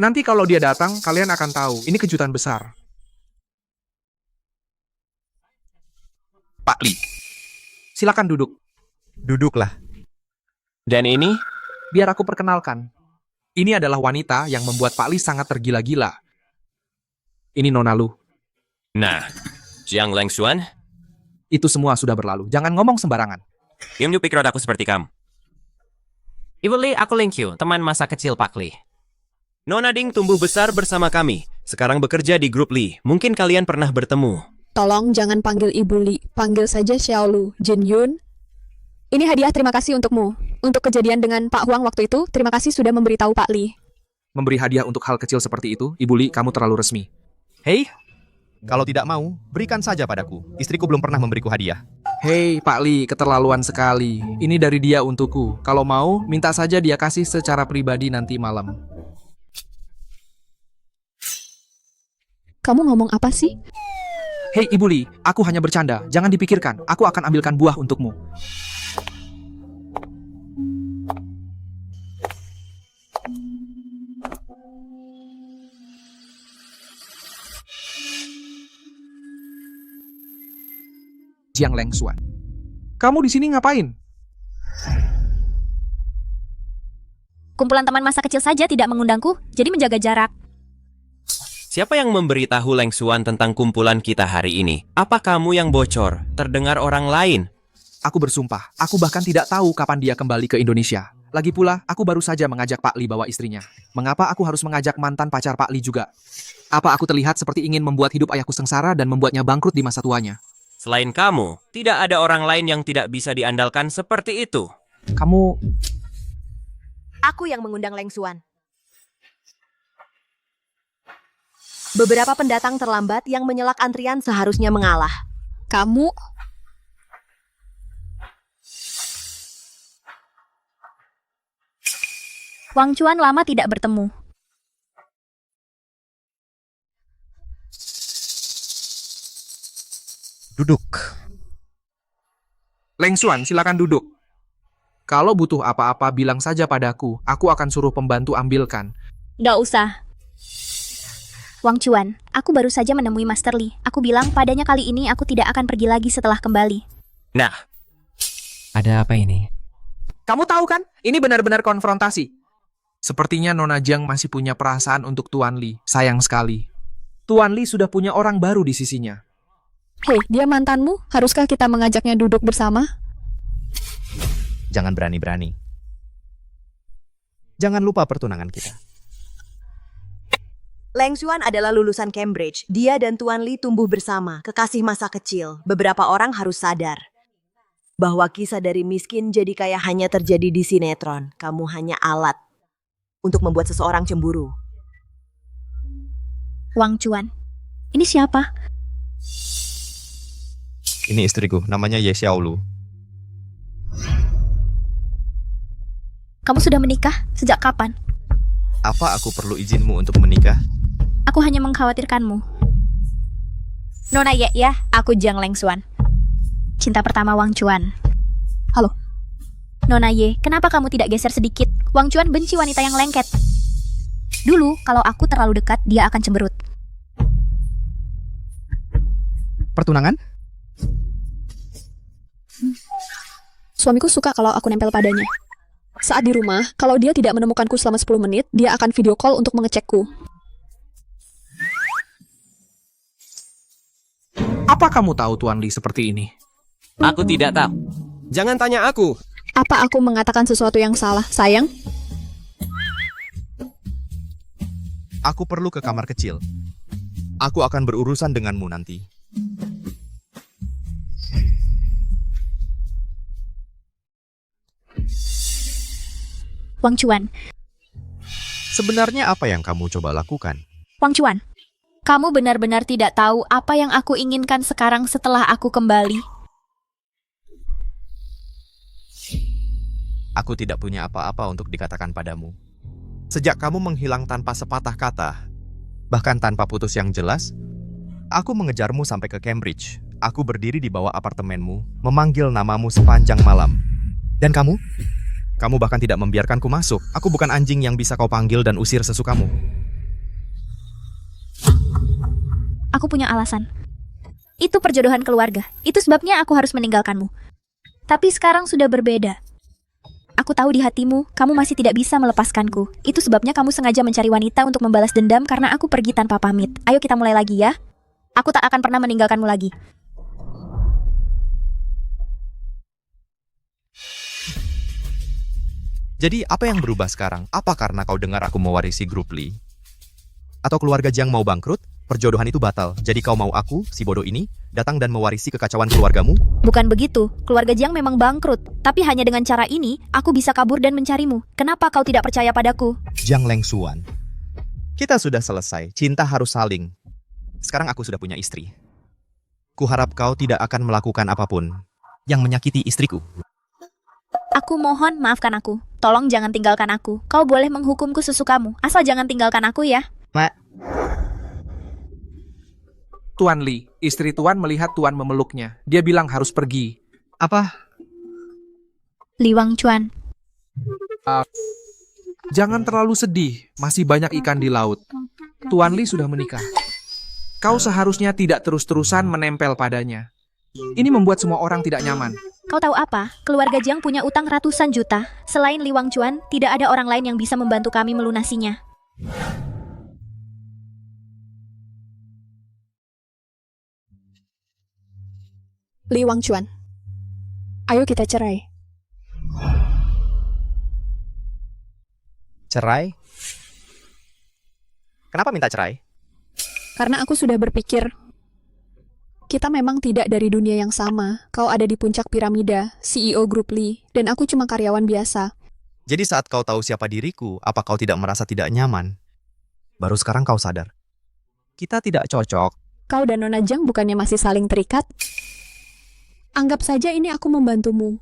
Nanti kalau dia datang, kalian akan tahu. Ini kejutan besar. Pak Li, silakan duduk.
Duduklah.
Dan ini,
Biar aku perkenalkan. Ini adalah wanita yang membuat Pak Li sangat tergila-gila. Ini Nona Lu.
nah, Jiang Lengxuan,
Itu semua sudah berlalu. Jangan ngomong sembarangan.
Yum pikir aku seperti kamu. Ibu Li, aku Lingqiu, teman masa kecil Pak Li. Nona Ding tumbuh besar bersama kami. Sekarang bekerja di grup Li. Mungkin kalian pernah bertemu.
Tolong jangan panggil Ibu Li. Panggil saja Xiaolu. Jin Yun. Ini hadiah terima kasih untukmu. Untuk kejadian dengan Pak Huang waktu itu, terima kasih sudah memberitahu Pak Li.
Memberi hadiah untuk hal kecil seperti itu, Ibu Li, kamu terlalu resmi. Hei,
Kalau tidak mau, berikan saja padaku. Istriku belum pernah memberiku hadiah.
hei Pak Li, keterlaluan sekali. Ini dari dia untukku. Kalau mau, minta saja dia kasih secara pribadi nanti malam.
Kamu ngomong apa sih?
Hei Ibu Li, aku hanya bercanda. Jangan dipikirkan, aku akan ambilkan buah untukmu. Jiang Lengxuan. Kamu di sini ngapain?
Kumpulan teman masa kecil saja tidak mengundangku, jadi menjaga jarak.
Siapa yang memberitahu Lengxuan tentang kumpulan kita hari ini? Apa kamu yang bocor? Terdengar orang lain.
Aku bersumpah, aku bahkan tidak tahu kapan dia kembali ke Indonesia. Lagi pula, aku baru saja mengajak Pak Li bawa istrinya. Mengapa aku harus mengajak mantan pacar Pak Li juga? Apa aku terlihat seperti ingin membuat hidup ayahku sengsara dan membuatnya bangkrut di masa tuanya?
Selain kamu, tidak ada orang lain yang tidak bisa diandalkan seperti itu.
Kamu...
Aku yang mengundang Lengxuan. Beberapa pendatang terlambat yang menyelak antrian seharusnya mengalah.
Kamu...
Wang Chuan lama tidak bertemu.
Duduk. Leng Xuan, silakan duduk. Kalau butuh apa-apa, bilang saja padaku. Aku akan suruh pembantu ambilkan.
Gak usah. Wang Chuan, aku baru saja menemui Master Li. Aku bilang padanya kali ini aku tidak akan pergi lagi setelah kembali.
Nah,
Ada apa ini?
Kamu tahu kan, ini benar-benar konfrontasi. Sepertinya Nona Jiang masih punya perasaan untuk Tuan Li. Sayang sekali. Tuan Li sudah punya orang baru di sisinya.
Hei, dia mantanmu? Haruskah kita mengajaknya duduk bersama?
Jangan berani-berani. Jangan lupa pertunangan kita.
Leng Xuan adalah lulusan Cambridge. Dia dan Tuan Li tumbuh bersama, kekasih masa kecil. Beberapa orang harus sadar bahwa kisah dari miskin jadi kaya hanya terjadi di sinetron. Kamu hanya alat untuk membuat seseorang cemburu.
Wang Chuan, ini siapa?
Ini istriku, namanya Ye Xiaolu.
Kamu sudah menikah? Sejak kapan?
Apa aku perlu izinmu untuk menikah?
Aku hanya mengkhawatirkanmu. Nona Ye ya, aku Jiang Leng Xuan. Cinta pertama Wang Chuan. Halo. Nona Ye, kenapa kamu tidak geser sedikit? Wang Chuan benci wanita yang lengket. Dulu, kalau aku terlalu dekat, dia akan cemberut.
Pertunangan?
Suamiku suka kalau aku nempel padanya. Saat di rumah, kalau dia tidak menemukanku selama 10 menit, dia akan video call untuk mengecekku.
Apa kamu tahu Tuan Li seperti ini?
aku tidak tahu. Jangan tanya aku.
Apa aku mengatakan sesuatu yang salah, sayang?
Aku perlu ke kamar kecil. Aku akan berurusan denganmu nanti.
Wang Chuan,
Sebenarnya apa yang kamu coba lakukan?
Wang Chuan, kamu benar-benar tidak tahu apa yang aku inginkan sekarang setelah aku kembali.
Aku tidak punya apa-apa untuk dikatakan padamu. Sejak kamu menghilang tanpa sepatah kata, bahkan tanpa putus yang jelas, aku mengejarmu sampai ke Cambridge. Aku berdiri di bawah apartemenmu, memanggil namamu sepanjang malam. Dan kamu? Kamu bahkan tidak membiarkanku masuk. Aku bukan anjing yang bisa kau panggil dan usir sesukamu.
Aku punya alasan. Itu perjodohan keluarga. Itu sebabnya aku harus meninggalkanmu. Tapi sekarang sudah berbeda. Aku tahu di hatimu, kamu masih tidak bisa melepaskanku. Itu sebabnya kamu sengaja mencari wanita untuk membalas dendam karena aku pergi tanpa pamit. Ayo kita mulai lagi ya. Aku tak akan pernah meninggalkanmu lagi.
Jadi apa yang berubah sekarang? Apa karena kau dengar aku mewarisi grup Li? Atau keluarga Jiang mau bangkrut? Perjodohan itu batal. Jadi kau mau aku, si bodoh ini, datang dan mewarisi kekacauan keluargamu?
Bukan begitu. Keluarga Jiang memang bangkrut. Tapi hanya dengan cara ini, aku bisa kabur dan mencarimu. Kenapa kau tidak percaya padaku?
Jiang Leng Xuan. Kita sudah selesai. Cinta harus saling. Sekarang aku sudah punya istri. Kuharap kau tidak akan melakukan apapun yang menyakiti istriku.
Aku mohon maafkan aku. Tolong jangan tinggalkan aku. Kau boleh menghukumku sesukamu. Asal jangan tinggalkan aku ya.
Tuan Li, istri Tuan melihat Tuan memeluknya. Dia bilang harus pergi.
Apa?
Li Wang Chuan.
Jangan terlalu sedih. Masih banyak ikan di laut. Tuan Li sudah menikah. Kau seharusnya tidak terus-terusan menempel padanya. Ini membuat semua orang tidak nyaman.
Kau tahu apa? Keluarga Jiang punya utang ratusan juta. Selain Li Wang Chuan, tidak ada orang lain yang bisa membantu kami melunasinya.
Li Wang Chuan, ayo kita cerai.
Cerai? Kenapa minta cerai?
Karena aku sudah berpikir, kita memang tidak dari dunia yang sama. Kau ada di puncak piramida, CEO grup Li, dan aku cuma karyawan biasa.
Jadi saat kau tahu siapa diriku, apa kau tidak merasa tidak nyaman? Baru sekarang kau sadar. Kita tidak cocok.
Kau dan Nona Jiang bukannya masih saling terikat? Anggap saja ini aku membantumu.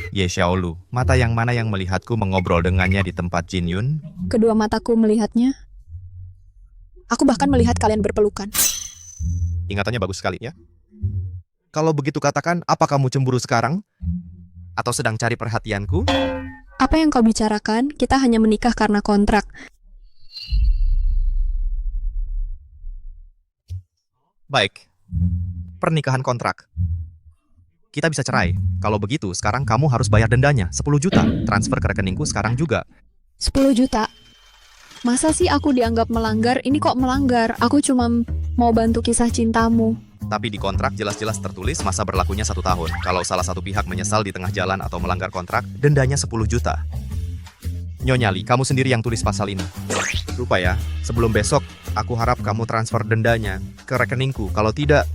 Ye Xiaolu, mata yang mana yang melihatku mengobrol dengannya di tempat Jin Yun?
Kedua mataku melihatnya. Aku bahkan melihat kalian berpelukan.
Ingatannya bagus sekali ya. Kalau begitu katakan, apa kamu cemburu sekarang? Atau sedang cari perhatianku?
Apa yang kau bicarakan? Kita hanya menikah karena kontrak.
Baik. Pernikahan kontrak. Kita bisa cerai. Kalau begitu, sekarang kamu harus bayar dendanya, 10 juta. Transfer ke rekeningku sekarang juga.
10 juta? Masa sih aku dianggap melanggar? Ini kok melanggar? Aku cuma mau bantu kisah cintamu.
Tapi di kontrak jelas-jelas tertulis masa berlakunya 1 tahun. Kalau salah satu pihak menyesal di tengah jalan atau melanggar kontrak, dendanya 10 juta. Nyonya Li, kamu sendiri yang tulis pasal ini. Lupa ya, sebelum besok, aku harap kamu transfer dendanya ke rekeningku. Kalau tidak,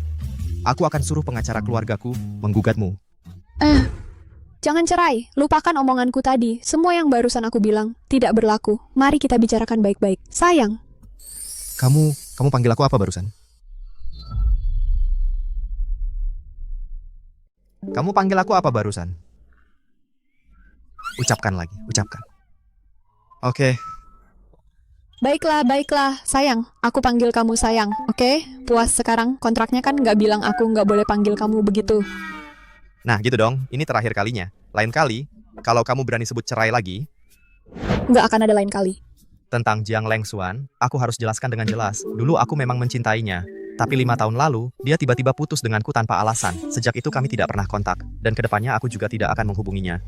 aku akan suruh pengacara keluargaku menggugatmu.
Jangan cerai. Lupakan omonganku tadi. Semua yang barusan aku bilang tidak berlaku. Mari kita bicarakan baik-baik. Sayang.
Kamu panggil aku apa barusan? Kamu panggil aku apa barusan? Ucapkan lagi, ucapkan. Oke.
Baiklah. Sayang. Aku panggil kamu sayang. Oke? Puas sekarang. Kontraknya kan nggak bilang aku nggak boleh panggil kamu begitu.
Nah gitu dong, ini terakhir kalinya. Lain kali, kalau kamu berani sebut cerai lagi,
Nggak akan ada lain kali.
tentang Jiang Lengxuan, aku harus jelaskan dengan jelas. Dulu aku memang mencintainya. Tapi 5 tahun lalu, dia tiba-tiba putus denganku tanpa alasan. Sejak itu kami tidak pernah kontak. Dan kedepannya aku juga tidak akan menghubunginya.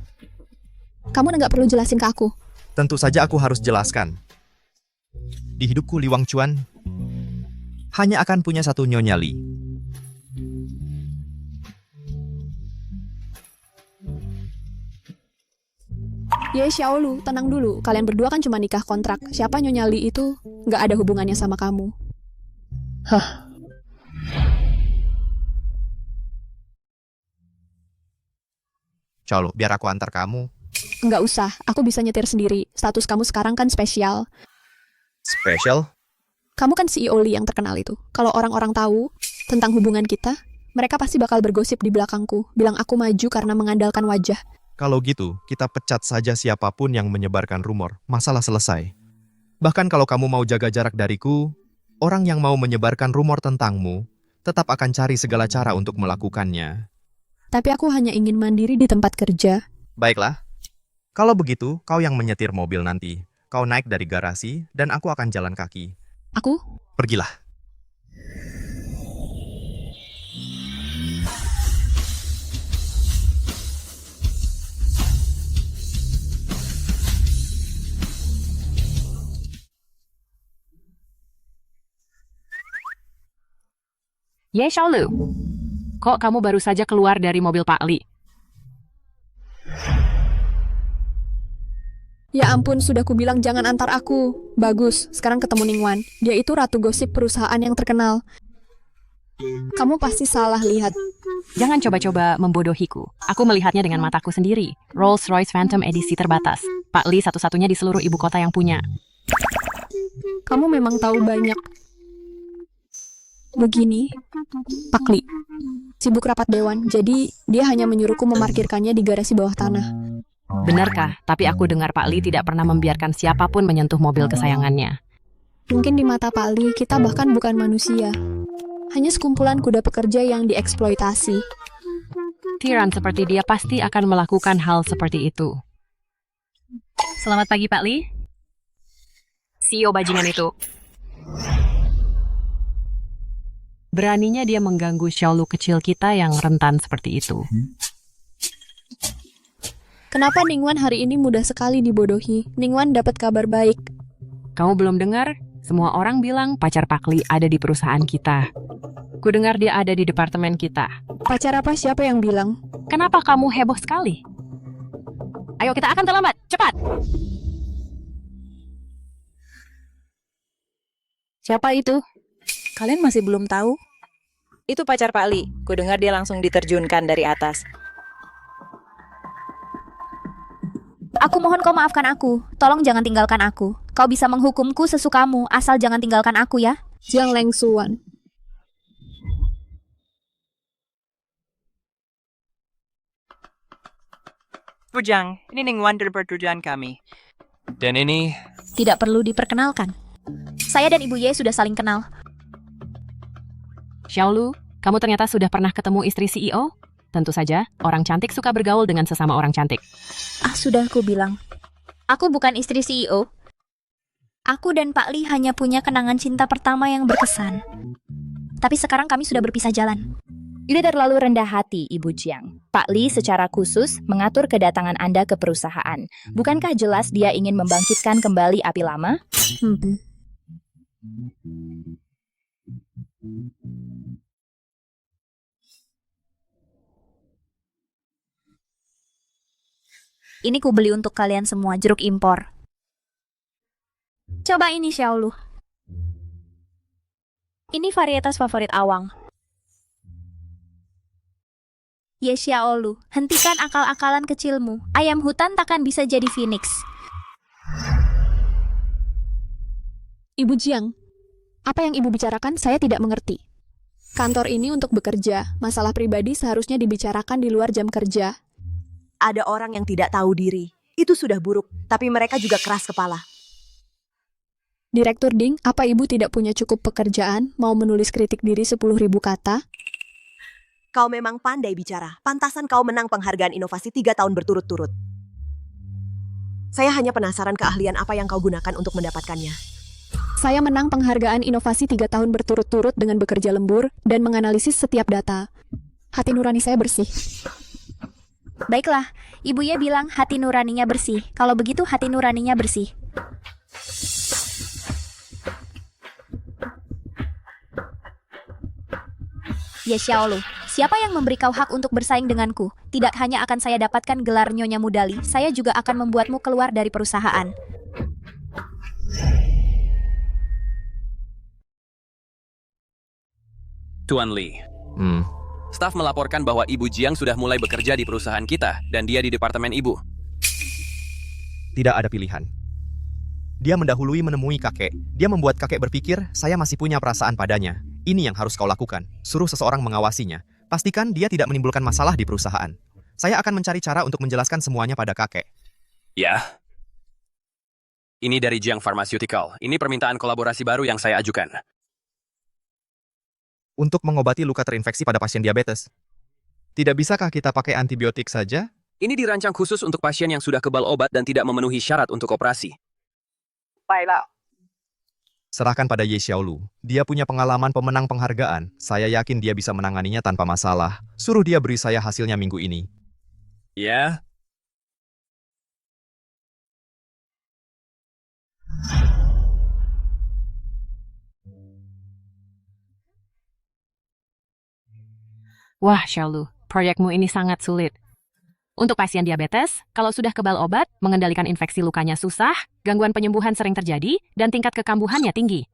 Kamu nggak perlu jelasin ke aku.
Tentu saja aku harus jelaskan. Di hidupku Li Wangchuan hanya akan punya satu Nyonya Li.
Ye Xiaolu, tenang dulu. Kalian berdua kan cuma nikah kontrak. Siapa Nyonya Li itu nggak ada hubungannya sama kamu.
Xiaolu, biar aku antar kamu.
Nggak usah, aku bisa nyetir sendiri. Status kamu sekarang kan spesial.
Spesial?
Kamu kan CEO Li yang terkenal itu. Kalau orang-orang tahu tentang hubungan kita, mereka pasti bakal bergosip di belakangku. Bilang aku maju karena mengandalkan wajah.
Kalau gitu, kita pecat saja siapapun yang menyebarkan rumor. Masalah selesai. Bahkan kalau kamu mau jaga jarak dariku, orang yang mau menyebarkan rumor tentangmu tetap akan cari segala cara untuk melakukannya.
Tapi aku hanya ingin mandiri di tempat kerja.
Baiklah. Kalau begitu, kau yang menyetir mobil nanti. Kau naik dari garasi, dan aku akan jalan kaki.
Aku?
Pergilah.
Ye Xiaolu, kok kamu baru saja keluar dari mobil Pak Li?
Ya ampun, sudah kubilang jangan antar aku. Bagus, sekarang ketemu Ningwan. Dia itu ratu gosip perusahaan yang terkenal. Kamu pasti salah lihat.
Jangan coba-coba membodohiku. Aku melihatnya dengan mataku sendiri. Rolls-Royce Phantom edisi terbatas. Pak Li satu-satunya di seluruh ibu kota yang punya.
Kamu memang tahu banyak. Begini, Pak Li. Sibuk rapat dewan, jadi dia hanya menyuruhku memarkirkannya di garasi bawah tanah.
Benarkah? Tapi aku dengar Pak Li tidak pernah membiarkan siapapun menyentuh mobil kesayangannya.
Mungkin di mata Pak Li, kita bahkan bukan manusia. Hanya sekumpulan kuda pekerja yang dieksploitasi.
Tiran seperti dia pasti akan melakukan hal seperti itu. Selamat pagi, Pak Li. CEO bajingan itu. Beraninya dia mengganggu Xiaolu kecil kita yang rentan seperti itu.
Kenapa Ningwan hari ini mudah sekali dibodohi? Ningwan dapat kabar baik.
Kamu belum dengar? Semua orang bilang pacar Pak Li ada di perusahaan kita. Ku dengar dia ada di departemen kita.
Pacar apa? Siapa yang bilang?
Kenapa kamu heboh sekali? Ayo kita akan terlambat, cepat!
Siapa itu? Kalian masih belum tahu? Itu pacar Pak Li. Ku dengar dia langsung diterjunkan dari atas.
Aku mohon kau maafkan aku. Tolong jangan tinggalkan aku. Kau bisa menghukumku sesukamu, asal jangan tinggalkan aku ya.
Jiang Lengxuan.
Bujang, ini Ning Wonder pertujuan kami.
Dan ini...
Tidak perlu diperkenalkan. Saya dan Ibu Ye sudah saling kenal.
Xiaolu, kamu ternyata sudah pernah ketemu istri CEO? Tentu saja, orang cantik suka bergaul dengan sesama orang cantik.
Sudah aku bilang. Aku bukan istri CEO. Aku dan Pak Li hanya punya kenangan cinta pertama yang berkesan. Tapi sekarang kami sudah berpisah jalan.
Ini terlalu rendah hati, Ibu Jiang. Pak Li secara khusus mengatur kedatangan Anda ke perusahaan. Bukankah jelas dia ingin membangkitkan kembali api lama?
Ini ku beli untuk kalian semua, jeruk impor. Coba ini, Xiaolu. Ini varietas favorit Awang. Ye Xiaolu, hentikan akal-akalan kecilmu. Ayam hutan takkan bisa jadi phoenix.
Ibu Jiang, apa yang ibu bicarakan saya tidak mengerti. Kantor ini untuk bekerja, masalah pribadi seharusnya dibicarakan di luar jam kerja.
Ada orang yang tidak tahu diri. Itu sudah buruk, tapi mereka juga keras kepala.
Direktur Ding, apa ibu tidak punya cukup pekerjaan, mau menulis kritik diri 10.000 kata?
Kau memang pandai bicara. Pantasan kau menang penghargaan inovasi 3 tahun berturut-turut. Saya hanya penasaran keahlian apa yang kau gunakan untuk mendapatkannya.
Saya menang penghargaan inovasi 3 tahun berturut-turut dengan bekerja lembur dan menganalisis setiap data. Hati nurani saya bersih.
Baiklah, Ibu Ye bilang hati nuraninya bersih. Kalau begitu hati nuraninya bersih. Ye Xiaolu, siapa yang memberi kau hak untuk bersaing denganku? Tidak hanya akan saya dapatkan gelar Nyonya Mudali, saya juga akan membuatmu keluar dari perusahaan.
Tuan Li. Staf melaporkan bahwa Ibu Jiang sudah mulai bekerja di perusahaan kita dan dia di departemen Ibu.
Tidak ada pilihan. Dia mendahului menemui kakek. Dia membuat kakek berpikir saya masih punya perasaan padanya. Ini yang harus kau lakukan. Suruh seseorang mengawasinya. Pastikan dia tidak menimbulkan masalah di perusahaan. Saya akan mencari cara untuk menjelaskan semuanya pada kakek.
Ya. Ini dari Jiang Pharmaceutical. Ini permintaan kolaborasi baru yang saya ajukan.
Untuk mengobati luka terinfeksi pada pasien diabetes. Tidak bisakah kita pakai antibiotik saja?
Ini dirancang khusus untuk pasien yang sudah kebal obat dan tidak memenuhi syarat untuk operasi.
Baiklah.
Serahkan pada Ye Xiaolu. Dia punya pengalaman pemenang penghargaan. Saya yakin dia bisa menanganinya tanpa masalah. Suruh dia beri saya hasilnya minggu ini.
Ya.
Wah, Xiaolu, proyekmu ini sangat sulit. Untuk pasien diabetes, kalau sudah kebal obat, mengendalikan infeksi lukanya susah, gangguan penyembuhan sering terjadi, dan tingkat kekambuhannya tinggi.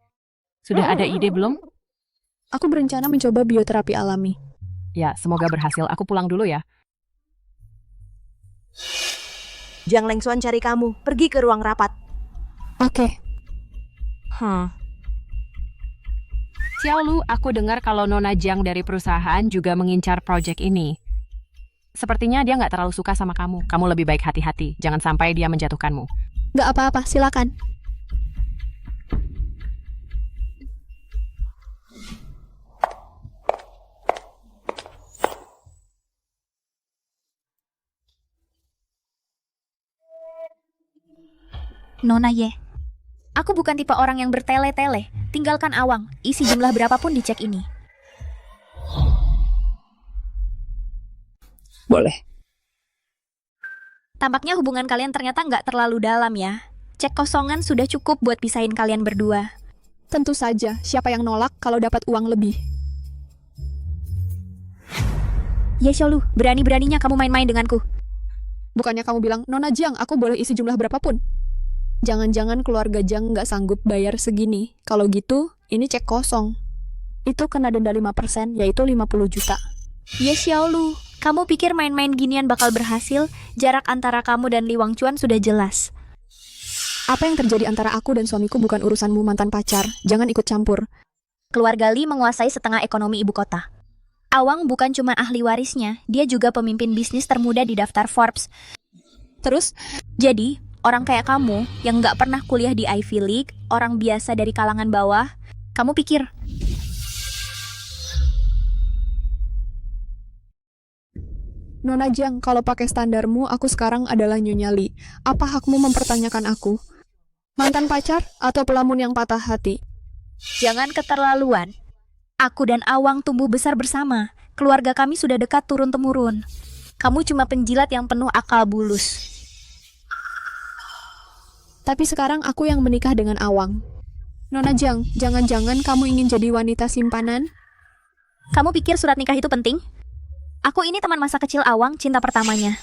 Sudah ada ide belum?
Aku berencana mencoba bioterapi alami.
Ya, semoga berhasil. Aku pulang dulu ya.
Jiang Lengsuan cari kamu. Pergi ke ruang rapat.
Oke.
Xiaolu, aku dengar kalau Nona Jiang dari perusahaan juga mengincar proyek ini. Sepertinya dia nggak terlalu suka sama kamu. Kamu lebih baik hati-hati. Jangan sampai dia menjatuhkanmu.
Nggak apa-apa, silakan.
Nona Ye, aku bukan tipe orang yang bertele-tele. Tinggalkan Awang. Isi jumlah berapapun di cek ini.
Boleh.
Tampaknya hubungan kalian ternyata nggak terlalu dalam ya. Cek kosongan sudah cukup buat pisahin kalian berdua.
Tentu saja, siapa yang nolak kalau dapat uang lebih?
Ye Xiaolu, berani-beraninya kamu main-main denganku.
Bukannya kamu bilang, Nona Jiang, aku boleh isi jumlah berapapun? Jangan-jangan keluarga Jiang nggak sanggup bayar segini. Kalau gitu, ini cek kosong. Itu kena denda 5%, yaitu 50 juta.
Ye Xiaolu, kamu pikir main-main ginian bakal berhasil? Jarak antara kamu dan Li Wangchuan sudah jelas.
Apa yang terjadi antara aku dan suamiku bukan urusanmu, mantan pacar. Jangan ikut campur.
Keluarga Li menguasai setengah ekonomi ibu kota. Awang bukan cuma ahli warisnya, dia juga pemimpin bisnis termuda di daftar Forbes.
Terus,
Jadi, orang kayak kamu yang nggak pernah kuliah di Ivy League, orang biasa dari kalangan bawah, kamu pikir
Nona Jiang, kalau pakai standarmu, aku sekarang adalah Nyonya Li. Apa hakmu mempertanyakan aku? Mantan pacar atau pelamun yang patah hati?
jangan keterlaluan. Aku dan Awang tumbuh besar bersama. Keluarga kami sudah dekat turun-temurun. Kamu cuma penjilat yang penuh akal bulus.
Tapi sekarang aku yang menikah dengan Awang. Nona Jiang, jangan-jangan kamu ingin jadi wanita simpanan?
Kamu pikir surat nikah itu penting? Aku ini teman masa kecil Awang, cinta pertamanya.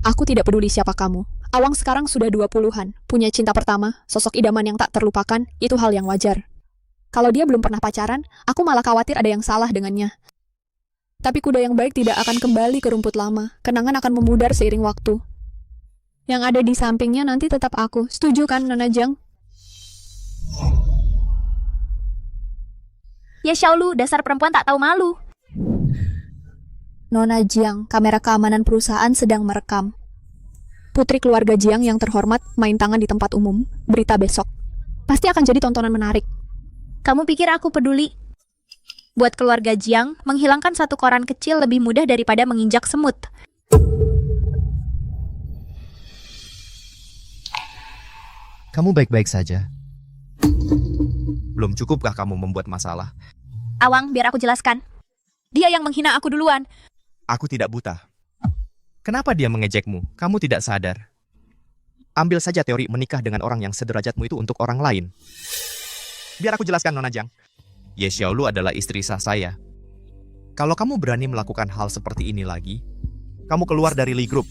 Aku tidak peduli siapa kamu. Awang sekarang sudah 20-an, punya cinta pertama, sosok idaman yang tak terlupakan, itu hal yang wajar. Kalau dia belum pernah pacaran, aku malah khawatir ada yang salah dengannya. Tapi kuda yang baik tidak akan kembali ke rumput lama, kenangan akan memudar seiring waktu. Yang ada di sampingnya nanti tetap aku, setuju kan Nona Jiang?
Ya Xiaolu, dasar perempuan tak tahu malu.
Nona Jiang, kamera keamanan perusahaan sedang merekam. Putri keluarga Jiang yang terhormat main tangan di tempat umum, berita besok. Pasti akan jadi tontonan menarik.
Kamu pikir aku peduli? Buat keluarga Jiang, menghilangkan satu koran kecil lebih mudah daripada menginjak semut.
Kamu baik-baik saja. Belum cukupkah kamu membuat masalah?
Awang, biar aku jelaskan. Dia yang menghina aku duluan.
Aku tidak buta. Kenapa dia mengejekmu? Kamu tidak sadar. Ambil saja teori menikah dengan orang yang sederajatmu itu untuk orang lain. Biar aku jelaskan, Nona Jiang. Ye Xiaolu adalah istri sah saya. Kalau kamu berani melakukan hal seperti ini lagi, kamu keluar dari Li Group.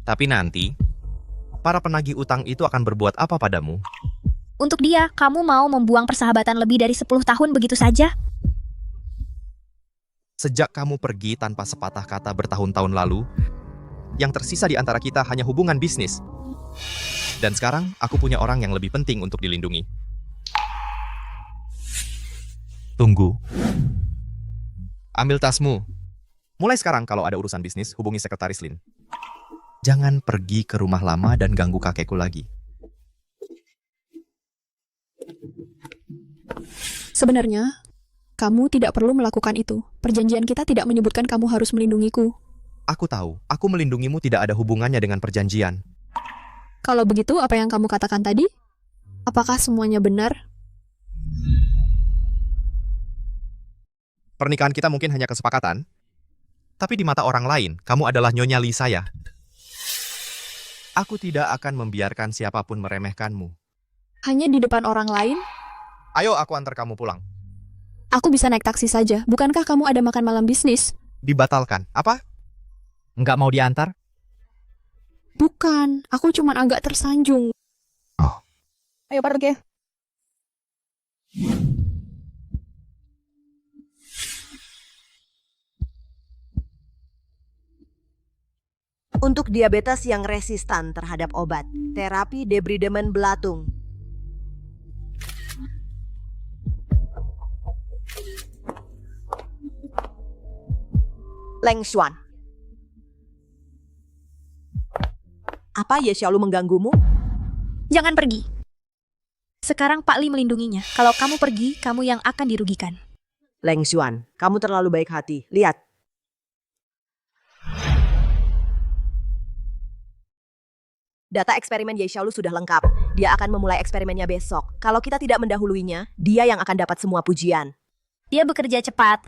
Tapi nanti, para penagih utang itu akan berbuat apa padamu?
Untuk dia, kamu mau membuang persahabatan lebih dari 10 tahun begitu saja?
Sejak kamu pergi tanpa sepatah kata bertahun-tahun lalu, yang tersisa di antara kita hanya hubungan bisnis. Dan sekarang, aku punya orang yang lebih penting untuk dilindungi. Tunggu. Ambil tasmu. Mulai sekarang kalau ada urusan bisnis, hubungi sekretaris Lin. Jangan pergi ke rumah lama dan ganggu kakekku lagi.
Sebenarnya, kamu tidak perlu melakukan itu. Perjanjian kita tidak menyebutkan kamu harus melindungiku.
Aku tahu, aku melindungimu tidak ada hubungannya dengan perjanjian.
Kalau begitu, apa yang kamu katakan tadi? Apakah semuanya benar?
Pernikahan kita mungkin hanya kesepakatan, tapi di mata orang lain, kamu adalah Nyonya Li saya. Aku tidak akan membiarkan siapapun meremehkanmu.
Hanya di depan orang lain?
Ayo aku antar kamu pulang.
Aku bisa naik taksi saja. Bukankah kamu ada makan malam bisnis?
Dibatalkan. Apa?
Nggak mau diantar?
Bukan, aku cuma agak tersanjung.
Ayo pergi.
Untuk diabetes yang resistan terhadap obat, terapi debridement belatung. Leng Xuan. Apa Ye Xiaolu mengganggumu?
Jangan pergi. Sekarang Pak Li melindunginya. Kalau kamu pergi, kamu yang akan dirugikan.
Leng Xuan, kamu terlalu baik hati. Lihat. Data eksperimen Ye Xiaolu sudah lengkap. Dia akan memulai eksperimennya besok. Kalau kita tidak mendahuluinya, dia yang akan dapat semua pujian.
Dia bekerja cepat.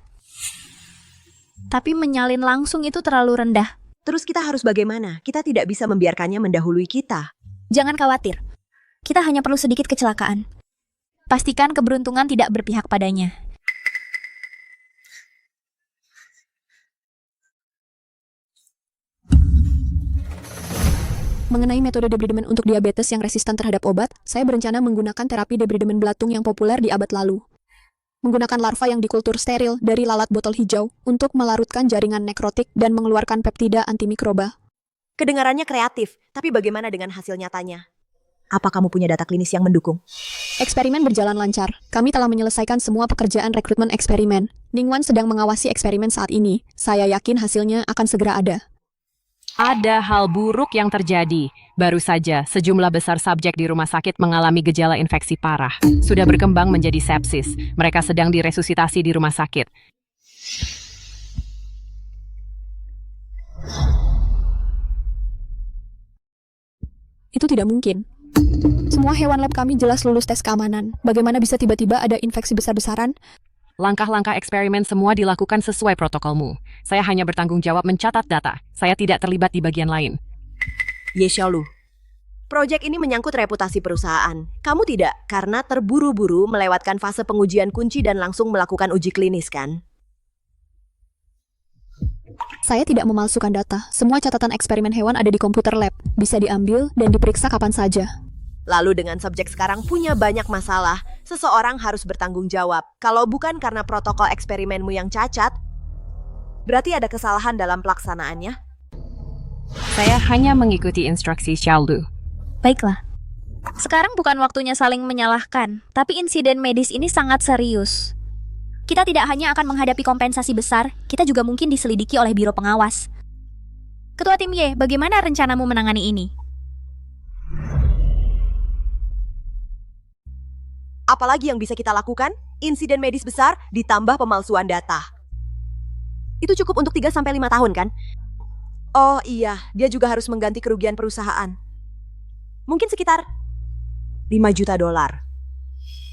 Tapi menyalin langsung itu terlalu rendah.
Terus kita harus bagaimana? Kita tidak bisa membiarkannya mendahului kita.
Jangan khawatir. Kita hanya perlu sedikit kecelakaan. Pastikan keberuntungan tidak berpihak padanya.
Mengenai metode debridement untuk diabetes yang resisten terhadap obat, saya berencana menggunakan terapi debridement belatung yang populer di abad lalu. Menggunakan larva yang dikultur steril dari lalat botol hijau untuk melarutkan jaringan nekrotik dan mengeluarkan peptida antimikroba.
Kedengarannya kreatif, tapi bagaimana dengan hasil nyatanya? Apa kamu punya data klinis yang mendukung?
Eksperimen berjalan lancar. Kami telah menyelesaikan semua pekerjaan rekrutmen eksperimen. Ningwan sedang mengawasi eksperimen saat ini. Saya yakin hasilnya akan segera ada.
Ada hal buruk yang terjadi. Baru saja, sejumlah besar subjek di rumah sakit mengalami gejala infeksi parah. Sudah berkembang menjadi sepsis. Mereka sedang diresusitasi di rumah sakit.
Itu tidak mungkin. Semua hewan lab kami jelas lulus tes keamanan. Bagaimana bisa tiba-tiba ada infeksi besar-besaran?
Langkah-langkah eksperimen semua dilakukan sesuai protokolmu. Saya hanya bertanggung jawab mencatat data. Saya tidak terlibat di bagian lain.
Ye Xiaolu, proyek ini menyangkut reputasi perusahaan. Kamu tidak, karena terburu-buru melewatkan fase pengujian kunci dan langsung melakukan uji klinis, kan?
Saya tidak memalsukan data. Semua catatan eksperimen hewan ada di komputer lab. Bisa diambil dan diperiksa kapan saja.
Lalu dengan subjek sekarang punya banyak masalah, seseorang harus bertanggung jawab. Kalau bukan karena protokol eksperimenmu yang cacat, berarti ada kesalahan dalam pelaksanaannya.
Saya hanya mengikuti instruksi Xiaolu.
Baiklah. Sekarang bukan waktunya saling menyalahkan, tapi insiden medis ini sangat serius. Kita tidak hanya akan menghadapi kompensasi besar, kita juga mungkin diselidiki oleh Biro Pengawas. Ketua Tim Y, bagaimana rencanamu menangani ini?
Apalagi yang bisa kita lakukan? Insiden medis besar ditambah pemalsuan data. Itu cukup untuk 3-5 tahun, kan? Oh iya, dia juga harus mengganti kerugian perusahaan. Mungkin sekitar 5 juta dolar.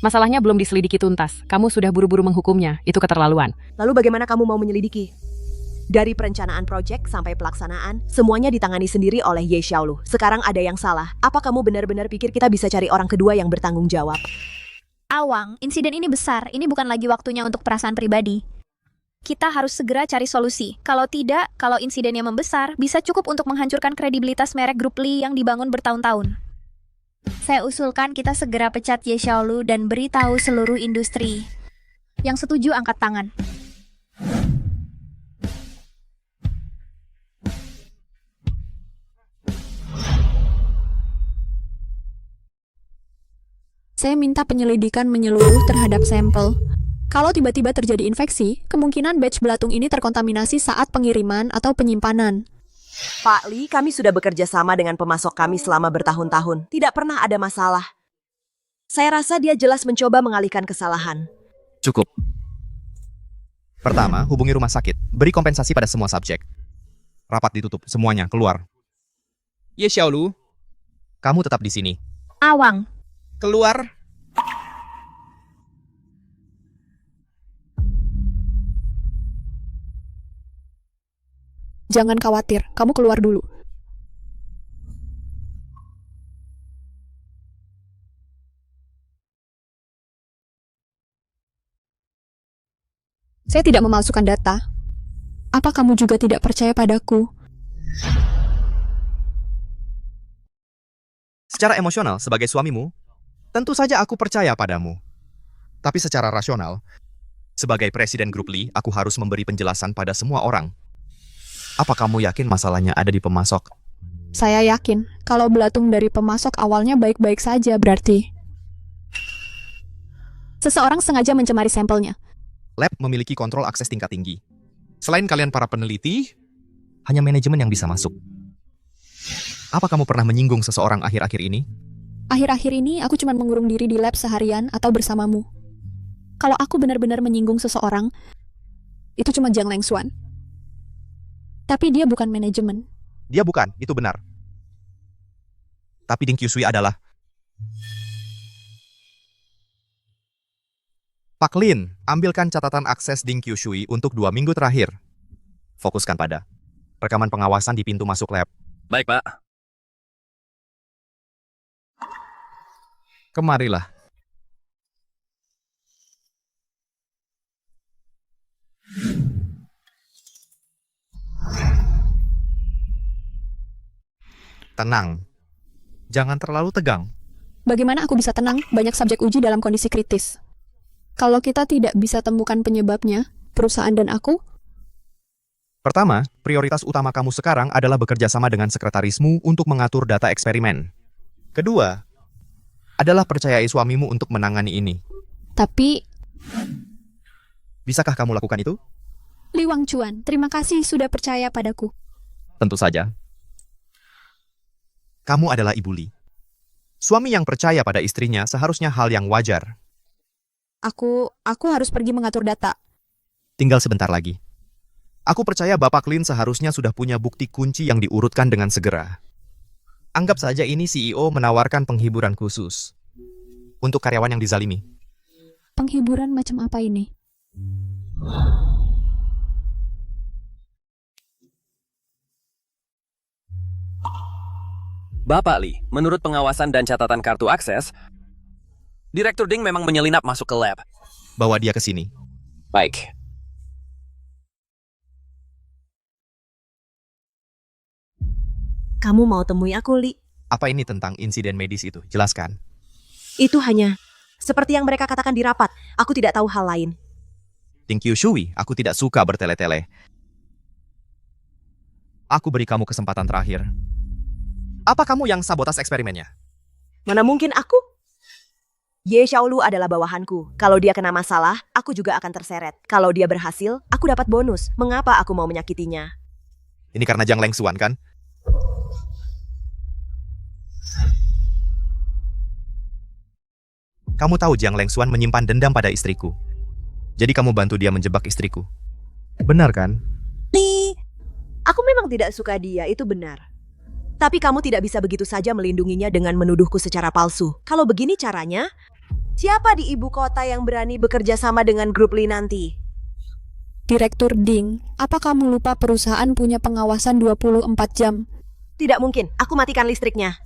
Masalahnya belum diselidiki tuntas. Kamu sudah buru-buru menghukumnya. Itu keterlaluan.
Lalu bagaimana kamu mau menyelidiki? Dari perencanaan proyek sampai pelaksanaan, semuanya ditangani sendiri oleh Ye Xiaolu. Sekarang ada yang salah. Apa kamu benar-benar pikir kita bisa cari orang kedua yang bertanggung jawab?
Awang, insiden ini besar. Ini bukan lagi waktunya untuk perasaan pribadi. Kita harus segera cari solusi. Kalau tidak, kalau insidennya membesar, bisa cukup untuk menghancurkan kredibilitas merek grup Li yang dibangun bertahun-tahun. Saya usulkan kita segera pecat Ye Xiaolu dan beritahu seluruh industri. Yang setuju angkat tangan.
Saya minta penyelidikan menyeluruh terhadap sampel. Kalau tiba-tiba terjadi infeksi, kemungkinan batch belatung ini terkontaminasi saat pengiriman atau penyimpanan.
Pak Li, kami sudah bekerja sama dengan pemasok kami selama bertahun-tahun. Tidak pernah ada masalah. Saya rasa dia jelas mencoba mengalihkan kesalahan.
Cukup. Pertama, hubungi rumah sakit. Beri kompensasi pada semua subjek. Rapat ditutup, semuanya keluar. Ye Xiaolu, kamu tetap di sini.
Awang.
Keluar.
Jangan khawatir, kamu keluar dulu. Saya tidak memalsukan data. Apa kamu juga tidak percaya padaku?
Secara emosional, sebagai suamimu, tentu saja aku percaya padamu. Tapi secara rasional, sebagai presiden grup Li, aku harus memberi penjelasan pada semua orang. Apa kamu yakin masalahnya ada di pemasok?
Saya yakin, kalau belatung dari pemasok awalnya baik-baik saja berarti. Seseorang sengaja mencemari sampelnya.
Lab memiliki kontrol akses tingkat tinggi. Selain kalian para peneliti, hanya manajemen yang bisa masuk. Apa kamu pernah menyinggung seseorang akhir-akhir ini?
Akhir-akhir ini aku cuma mengurung diri di lab seharian atau bersamamu. Kalau aku benar-benar menyinggung seseorang, itu cuma Jiang Lengxuan. Tapi dia bukan manajemen.
Dia bukan, itu benar. Tapi Ding Qushui adalah... Pak Lin, ambilkan catatan akses Ding Qushui untuk 2 minggu terakhir. Fokuskan pada rekaman pengawasan di pintu masuk lab.
Baik, Pak.
Kemarilah. Tenang. Jangan terlalu tegang.
Bagaimana aku bisa tenang? Banyak subjek uji dalam kondisi kritis. Kalau kita tidak bisa temukan penyebabnya, perusahaan dan aku...
Pertama, prioritas utama kamu sekarang adalah bekerja sama dengan sekretarismu untuk mengatur data eksperimen. Kedua, adalah percayai suamimu untuk menangani ini.
Tapi...
Bisakah kamu lakukan itu?
Li Wangchuan, terima kasih sudah percaya padaku.
Tentu saja. Kamu adalah Ibu Li. Suami yang percaya pada istrinya seharusnya hal yang wajar.
Aku harus pergi mengatur data.
Tinggal sebentar lagi. Aku percaya Bapak Lin seharusnya sudah punya bukti kunci yang diurutkan dengan segera. Anggap saja ini CEO menawarkan penghiburan khusus untuk karyawan yang dizalimi.
Penghiburan macam apa ini?
Bapak Li, menurut pengawasan dan catatan kartu akses, Direktur Ding memang menyelinap masuk ke lab.
Bawa dia ke sini.
Baik.
Kamu mau temui aku, Li?
Apa ini tentang insiden medis itu? Jelaskan.
Itu hanya seperti yang mereka katakan di rapat. Aku tidak tahu hal lain.
Ding Shui, aku tidak suka bertele-tele. Aku beri kamu kesempatan terakhir. Apa kamu yang sabotas eksperimennya?
Mana mungkin aku? Ye Xiaolu adalah bawahanku. Kalau dia kena masalah, aku juga akan terseret. Kalau dia berhasil, aku dapat bonus. Mengapa aku mau menyakitinya?
Ini karena Jiang Lengxuan, kan? Kamu tahu Jiang Lengxuan menyimpan dendam pada istriku. Jadi kamu bantu dia menjebak istriku. Benar kan?
Li, aku memang tidak suka dia, itu benar. Tapi kamu tidak bisa begitu saja melindunginya dengan menuduhku secara palsu. Kalau begini caranya, siapa di ibu kota yang berani bekerja sama dengan grup Li nanti?
Direktur Ding, apa kamu lupa perusahaan punya pengawasan 24 jam?
Tidak mungkin, aku matikan listriknya.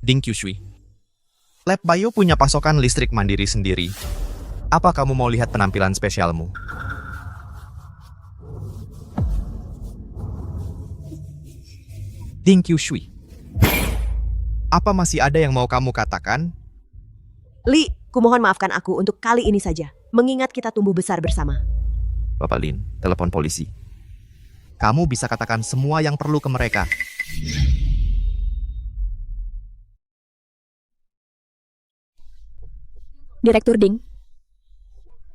Ding Shui. Lab Bio punya pasokan listrik mandiri sendiri. Apa kamu mau lihat penampilan spesialmu? Ding Shui. Apa masih ada yang mau kamu katakan?
Li, kumohon maafkan aku untuk kali ini saja. Mengingat kita tumbuh besar bersama.
Bapak Lin, telepon polisi. Kamu bisa katakan semua yang perlu ke mereka.
Direktur Ding,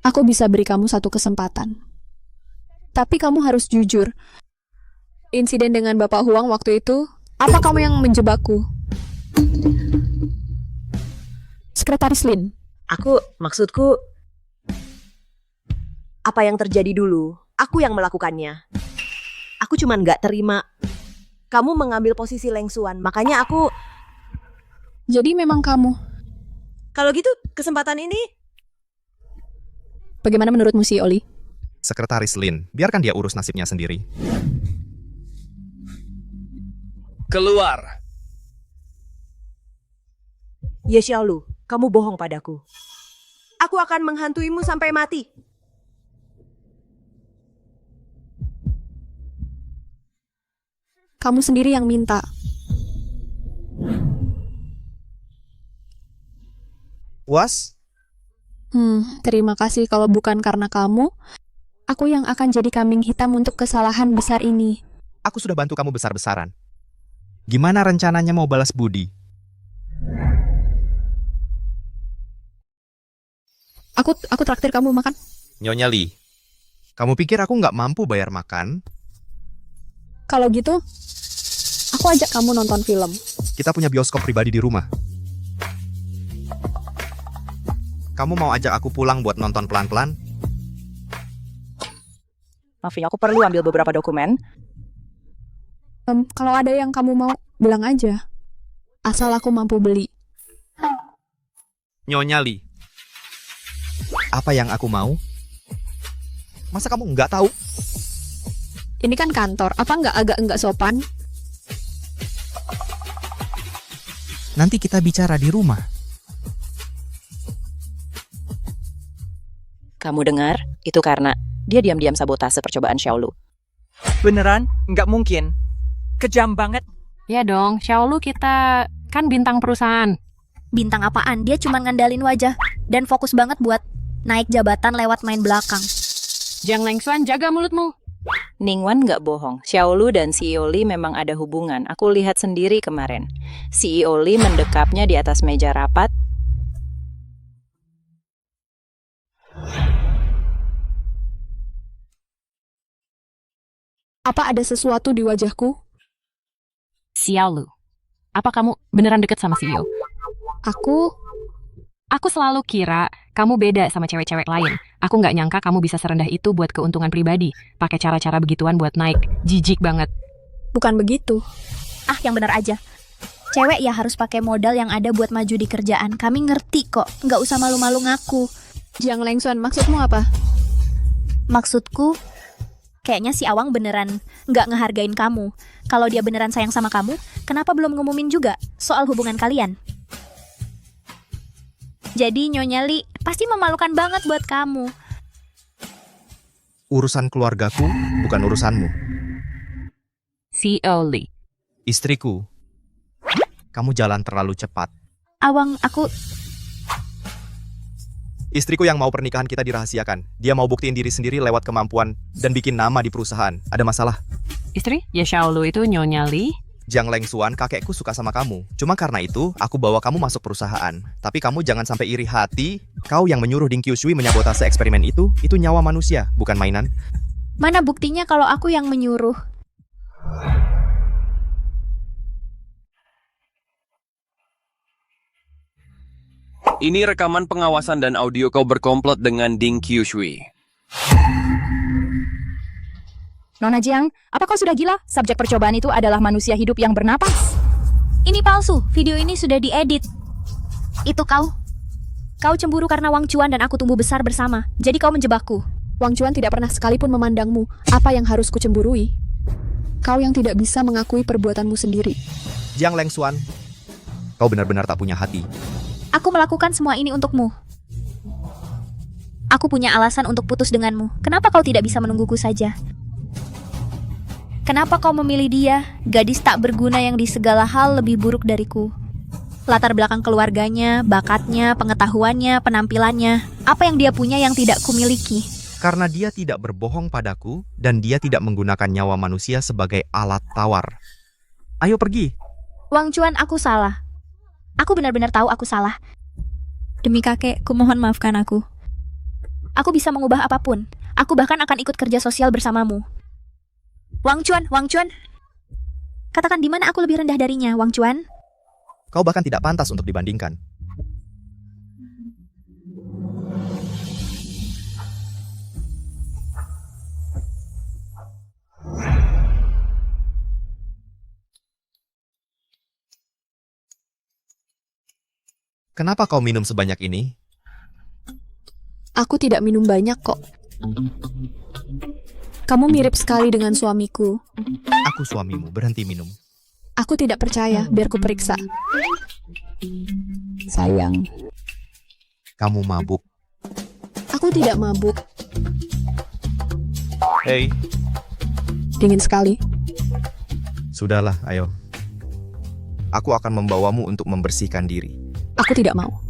aku bisa beri kamu satu kesempatan. Tapi kamu harus jujur. Insiden dengan Bapak Huang waktu itu, apa kamu yang menjebakku? Sekretaris Lin.
Maksudku, apa yang terjadi dulu, aku yang melakukannya. Aku cuman gak terima. Kamu mengambil posisi Lengxuan, makanya aku...
Jadi memang kamu.
Kalau gitu, kesempatan ini...
Bagaimana menurutmu si Oli?
Sekretaris Lin, biarkan dia urus nasibnya sendiri.
Keluar!
Ye Xiaolu, kamu bohong padaku. Aku akan menghantuimu sampai mati.
Kamu sendiri yang minta.
Was?
Terima kasih kalau bukan karena kamu, aku yang akan jadi kambing hitam untuk kesalahan besar ini.
Aku sudah bantu kamu besar-besaran. Gimana rencananya mau balas budi?
Aku traktir kamu makan.
Nyonya Li, kamu pikir aku nggak mampu bayar makan?
Kalau gitu, aku ajak kamu nonton film.
Kita punya bioskop pribadi di rumah. Kamu mau ajak aku pulang buat nonton pelan-pelan?
Maaf ya, aku perlu ambil beberapa dokumen.
Kalau ada yang kamu mau, bilang aja. Asal aku mampu beli.
Nyonya Li, apa yang aku mau? Masa kamu nggak tahu?
Ini kan kantor, apa agak nggak sopan?
Nanti kita bicara di rumah.
Kamu dengar? Itu karena dia diam-diam sabotase percobaan Xiaolu.
Beneran? Nggak mungkin. Kejam banget.
Ya dong, Xiaolu kita kan bintang perusahaan.
Bintang apaan? Dia cuma ngandalin wajah dan fokus banget buat naik jabatan lewat main belakang.
Jiang Lengxuan, jaga mulutmu.
Ningwan nggak bohong. Xiaolu dan CEO Li memang ada hubungan. Aku lihat sendiri kemarin. CEO Li mendekapnya di atas meja rapat.
Apa ada sesuatu di wajahku?
Xiaolu, apa kamu beneran deket sama CEO? Aku selalu kira kamu beda sama cewek-cewek lain. Aku nggak nyangka kamu bisa serendah itu buat keuntungan pribadi. Pakai cara-cara begituan buat naik. Jijik banget.
Bukan begitu.
Ah, yang benar aja. Cewek ya harus pakai modal yang ada buat maju di kerjaan. Kami ngerti kok, nggak usah malu-malu ngaku.
Jiang Lengsuan, maksudmu apa?
Maksudku, kayaknya si Awang beneran nggak ngehargain kamu. Kalau dia beneran sayang sama kamu, kenapa belum ngumumin juga soal hubungan kalian? Jadi Nyonya Li pasti memalukan banget buat kamu.
Urusan keluargaku bukan urusanmu.
CEO Li.
Istriku, kamu jalan terlalu cepat.
Awang,
Istriku yang mau pernikahan kita dirahasiakan. Dia mau buktiin diri sendiri lewat kemampuan dan bikin nama di perusahaan. Ada masalah?
Istri? Ya Xiaolu itu Nyonya Li.
Jiang Lengsuan, kakekku suka sama kamu. Cuma karena itu, aku bawa kamu masuk perusahaan. Tapi kamu jangan sampai iri hati. Kau yang menyuruh Ding Qiushui menyabotase eksperimen itu nyawa manusia, bukan mainan.
mana buktinya kalau aku yang menyuruh?
Ini rekaman pengawasan dan audio kau berkomplot dengan Ding Qiushui.
Nona Jiang, apa kau sudah gila? Subjek percobaan itu adalah manusia hidup yang bernapas.
Ini palsu, video ini sudah diedit. Itu kau. Kau cemburu karena Wang Chuan dan aku tumbuh besar bersama. Jadi kau menjebakku.
Wang Chuan tidak pernah sekalipun memandangmu. Apa yang harus kucemburui? Kau yang tidak bisa mengakui perbuatanmu sendiri.
Jiang Lengsuan, kau benar-benar tak punya hati.
Aku melakukan semua ini untukmu. Aku punya alasan untuk putus denganmu. Kenapa kau tidak bisa menungguku saja? Kenapa kau memilih dia, gadis tak berguna yang di segala hal lebih buruk dariku? Latar belakang keluarganya, bakatnya, pengetahuannya, penampilannya. Apa yang dia punya yang tidak kumiliki?
Karena dia tidak berbohong padaku dan dia tidak menggunakan nyawa manusia sebagai alat tawar. Ayo pergi.
Wang Chuan, aku salah. Aku benar-benar tahu aku salah. Demi kakek, kumohon maafkan aku. Aku bisa mengubah apapun. Aku bahkan akan ikut kerja sosial bersamamu. Wang Chuan, Wang Chuan. Katakan di mana aku lebih rendah darinya, Wang Chuan?
Kau bahkan tidak pantas untuk dibandingkan. Kenapa kau minum sebanyak ini?
Aku tidak minum banyak kok. Kamu mirip sekali dengan suamiku.
Aku suamimu, berhenti minum.
Aku tidak percaya, biar ku periksa.
Sayang.
Kamu mabuk.
Aku tidak mabuk.
Hei.
Dingin sekali.
Sudahlah, ayo. Aku akan membawamu untuk membersihkan diri.
Aku tidak mau.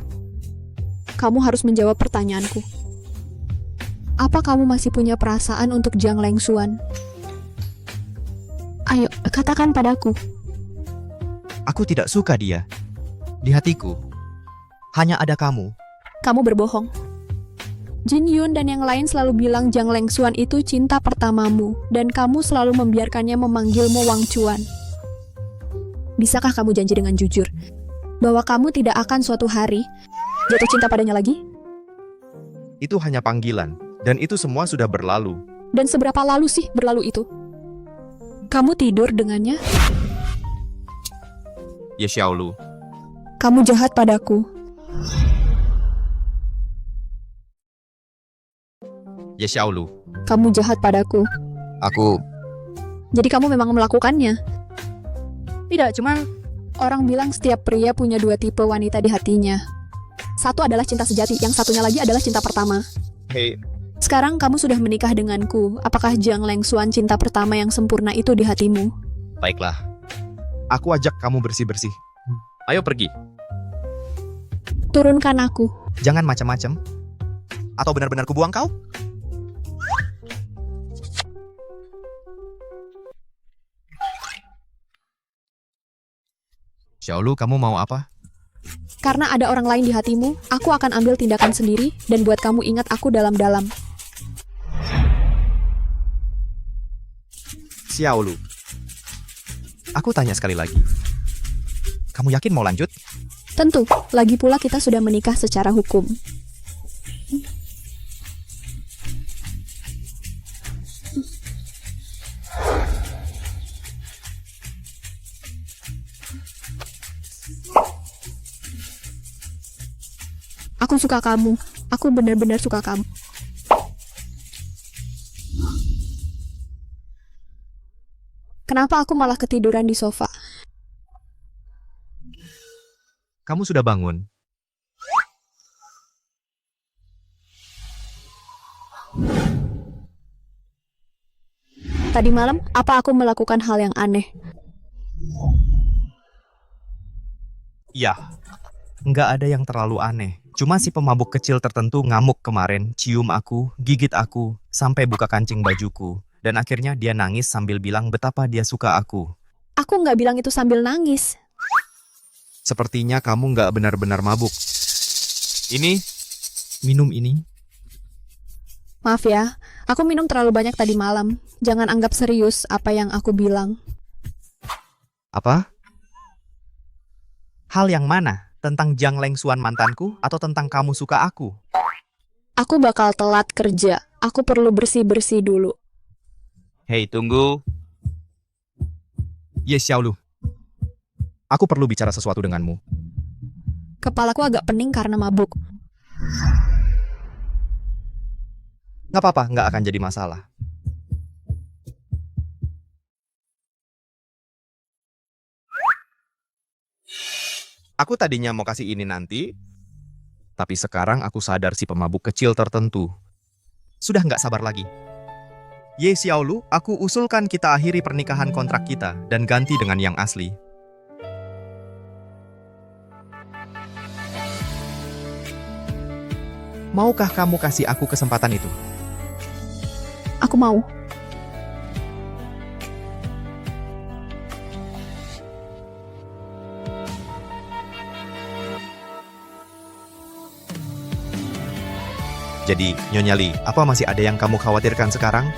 Kamu harus menjawab pertanyaanku. Apa kamu masih punya perasaan untuk Jiang Lengsuan? Ayo, katakan padaku.
Aku tidak suka dia. Di hatiku, hanya ada kamu.
Kamu berbohong. Jin Yun dan yang lain selalu bilang Jiang Lengsuan itu cinta pertamamu, dan kamu selalu membiarkannya memanggilmu Wang Chuan. Bisakah kamu janji dengan jujur bahwa kamu tidak akan suatu hari jatuh cinta padanya lagi?
Itu hanya panggilan, dan itu semua sudah berlalu.
Dan seberapa lalu sih berlalu itu? Kamu tidur dengannya?
Ye Xiaolu.
Kamu jahat padaku.
Ye Xiaolu.
Kamu jahat padaku.
Aku...
Jadi kamu memang melakukannya? Tidak, cuman orang bilang setiap pria punya dua tipe wanita di hatinya. Satu adalah cinta sejati, yang satunya lagi adalah cinta pertama.
Hei.
Sekarang kamu sudah menikah denganku. Apakah Jiang Lengsuan cinta pertama yang sempurna itu di hatimu?
Baiklah. Aku ajak kamu bersih-bersih. Ayo pergi.
Turunkan aku.
Jangan macam-macam. Atau benar-benar kubuang kau? Xiaolu, kamu mau apa?
Karena ada orang lain di hatimu, aku akan ambil tindakan sendiri dan buat kamu ingat aku dalam-dalam.
Xiaolu. Aku tanya sekali lagi. Kamu yakin mau lanjut?
Tentu, lagi pula kita sudah menikah secara hukum. Aku suka kamu. Aku benar-benar suka kamu. Kenapa aku malah ketiduran di sofa?
Kamu sudah bangun?
Tadi malam, apa aku melakukan hal yang aneh?
Ya, nggak ada yang terlalu aneh. Cuma si pemabuk kecil tertentu ngamuk kemarin, cium aku, gigit aku, sampai buka kancing bajuku. Dan akhirnya dia nangis sambil bilang betapa dia suka aku.
Aku nggak bilang itu sambil nangis.
Sepertinya kamu nggak benar-benar mabuk. Ini, minum ini.
Maaf ya, aku minum terlalu banyak tadi malam. Jangan anggap serius apa yang aku bilang.
Apa? Hal yang mana? Tentang Jiang Lengsuan mantanku atau tentang kamu suka aku?
Aku bakal telat kerja. Aku perlu bersih-bersih dulu.
Hei, tunggu. Ye Xiaolu. Aku perlu bicara sesuatu denganmu.
Kepalaku agak pening karena mabuk.
Nggak apa-apa, nggak akan jadi masalah. Aku tadinya mau kasih ini nanti, tapi sekarang aku sadar si pemabuk kecil tertentu. Sudah nggak sabar lagi. Ye Xiaolu, aku usulkan kita akhiri pernikahan kontrak kita dan ganti dengan yang asli. Maukah kamu kasih aku kesempatan itu?
Aku mau.
Jadi, Nyonya Li, apa masih ada yang kamu khawatirkan sekarang?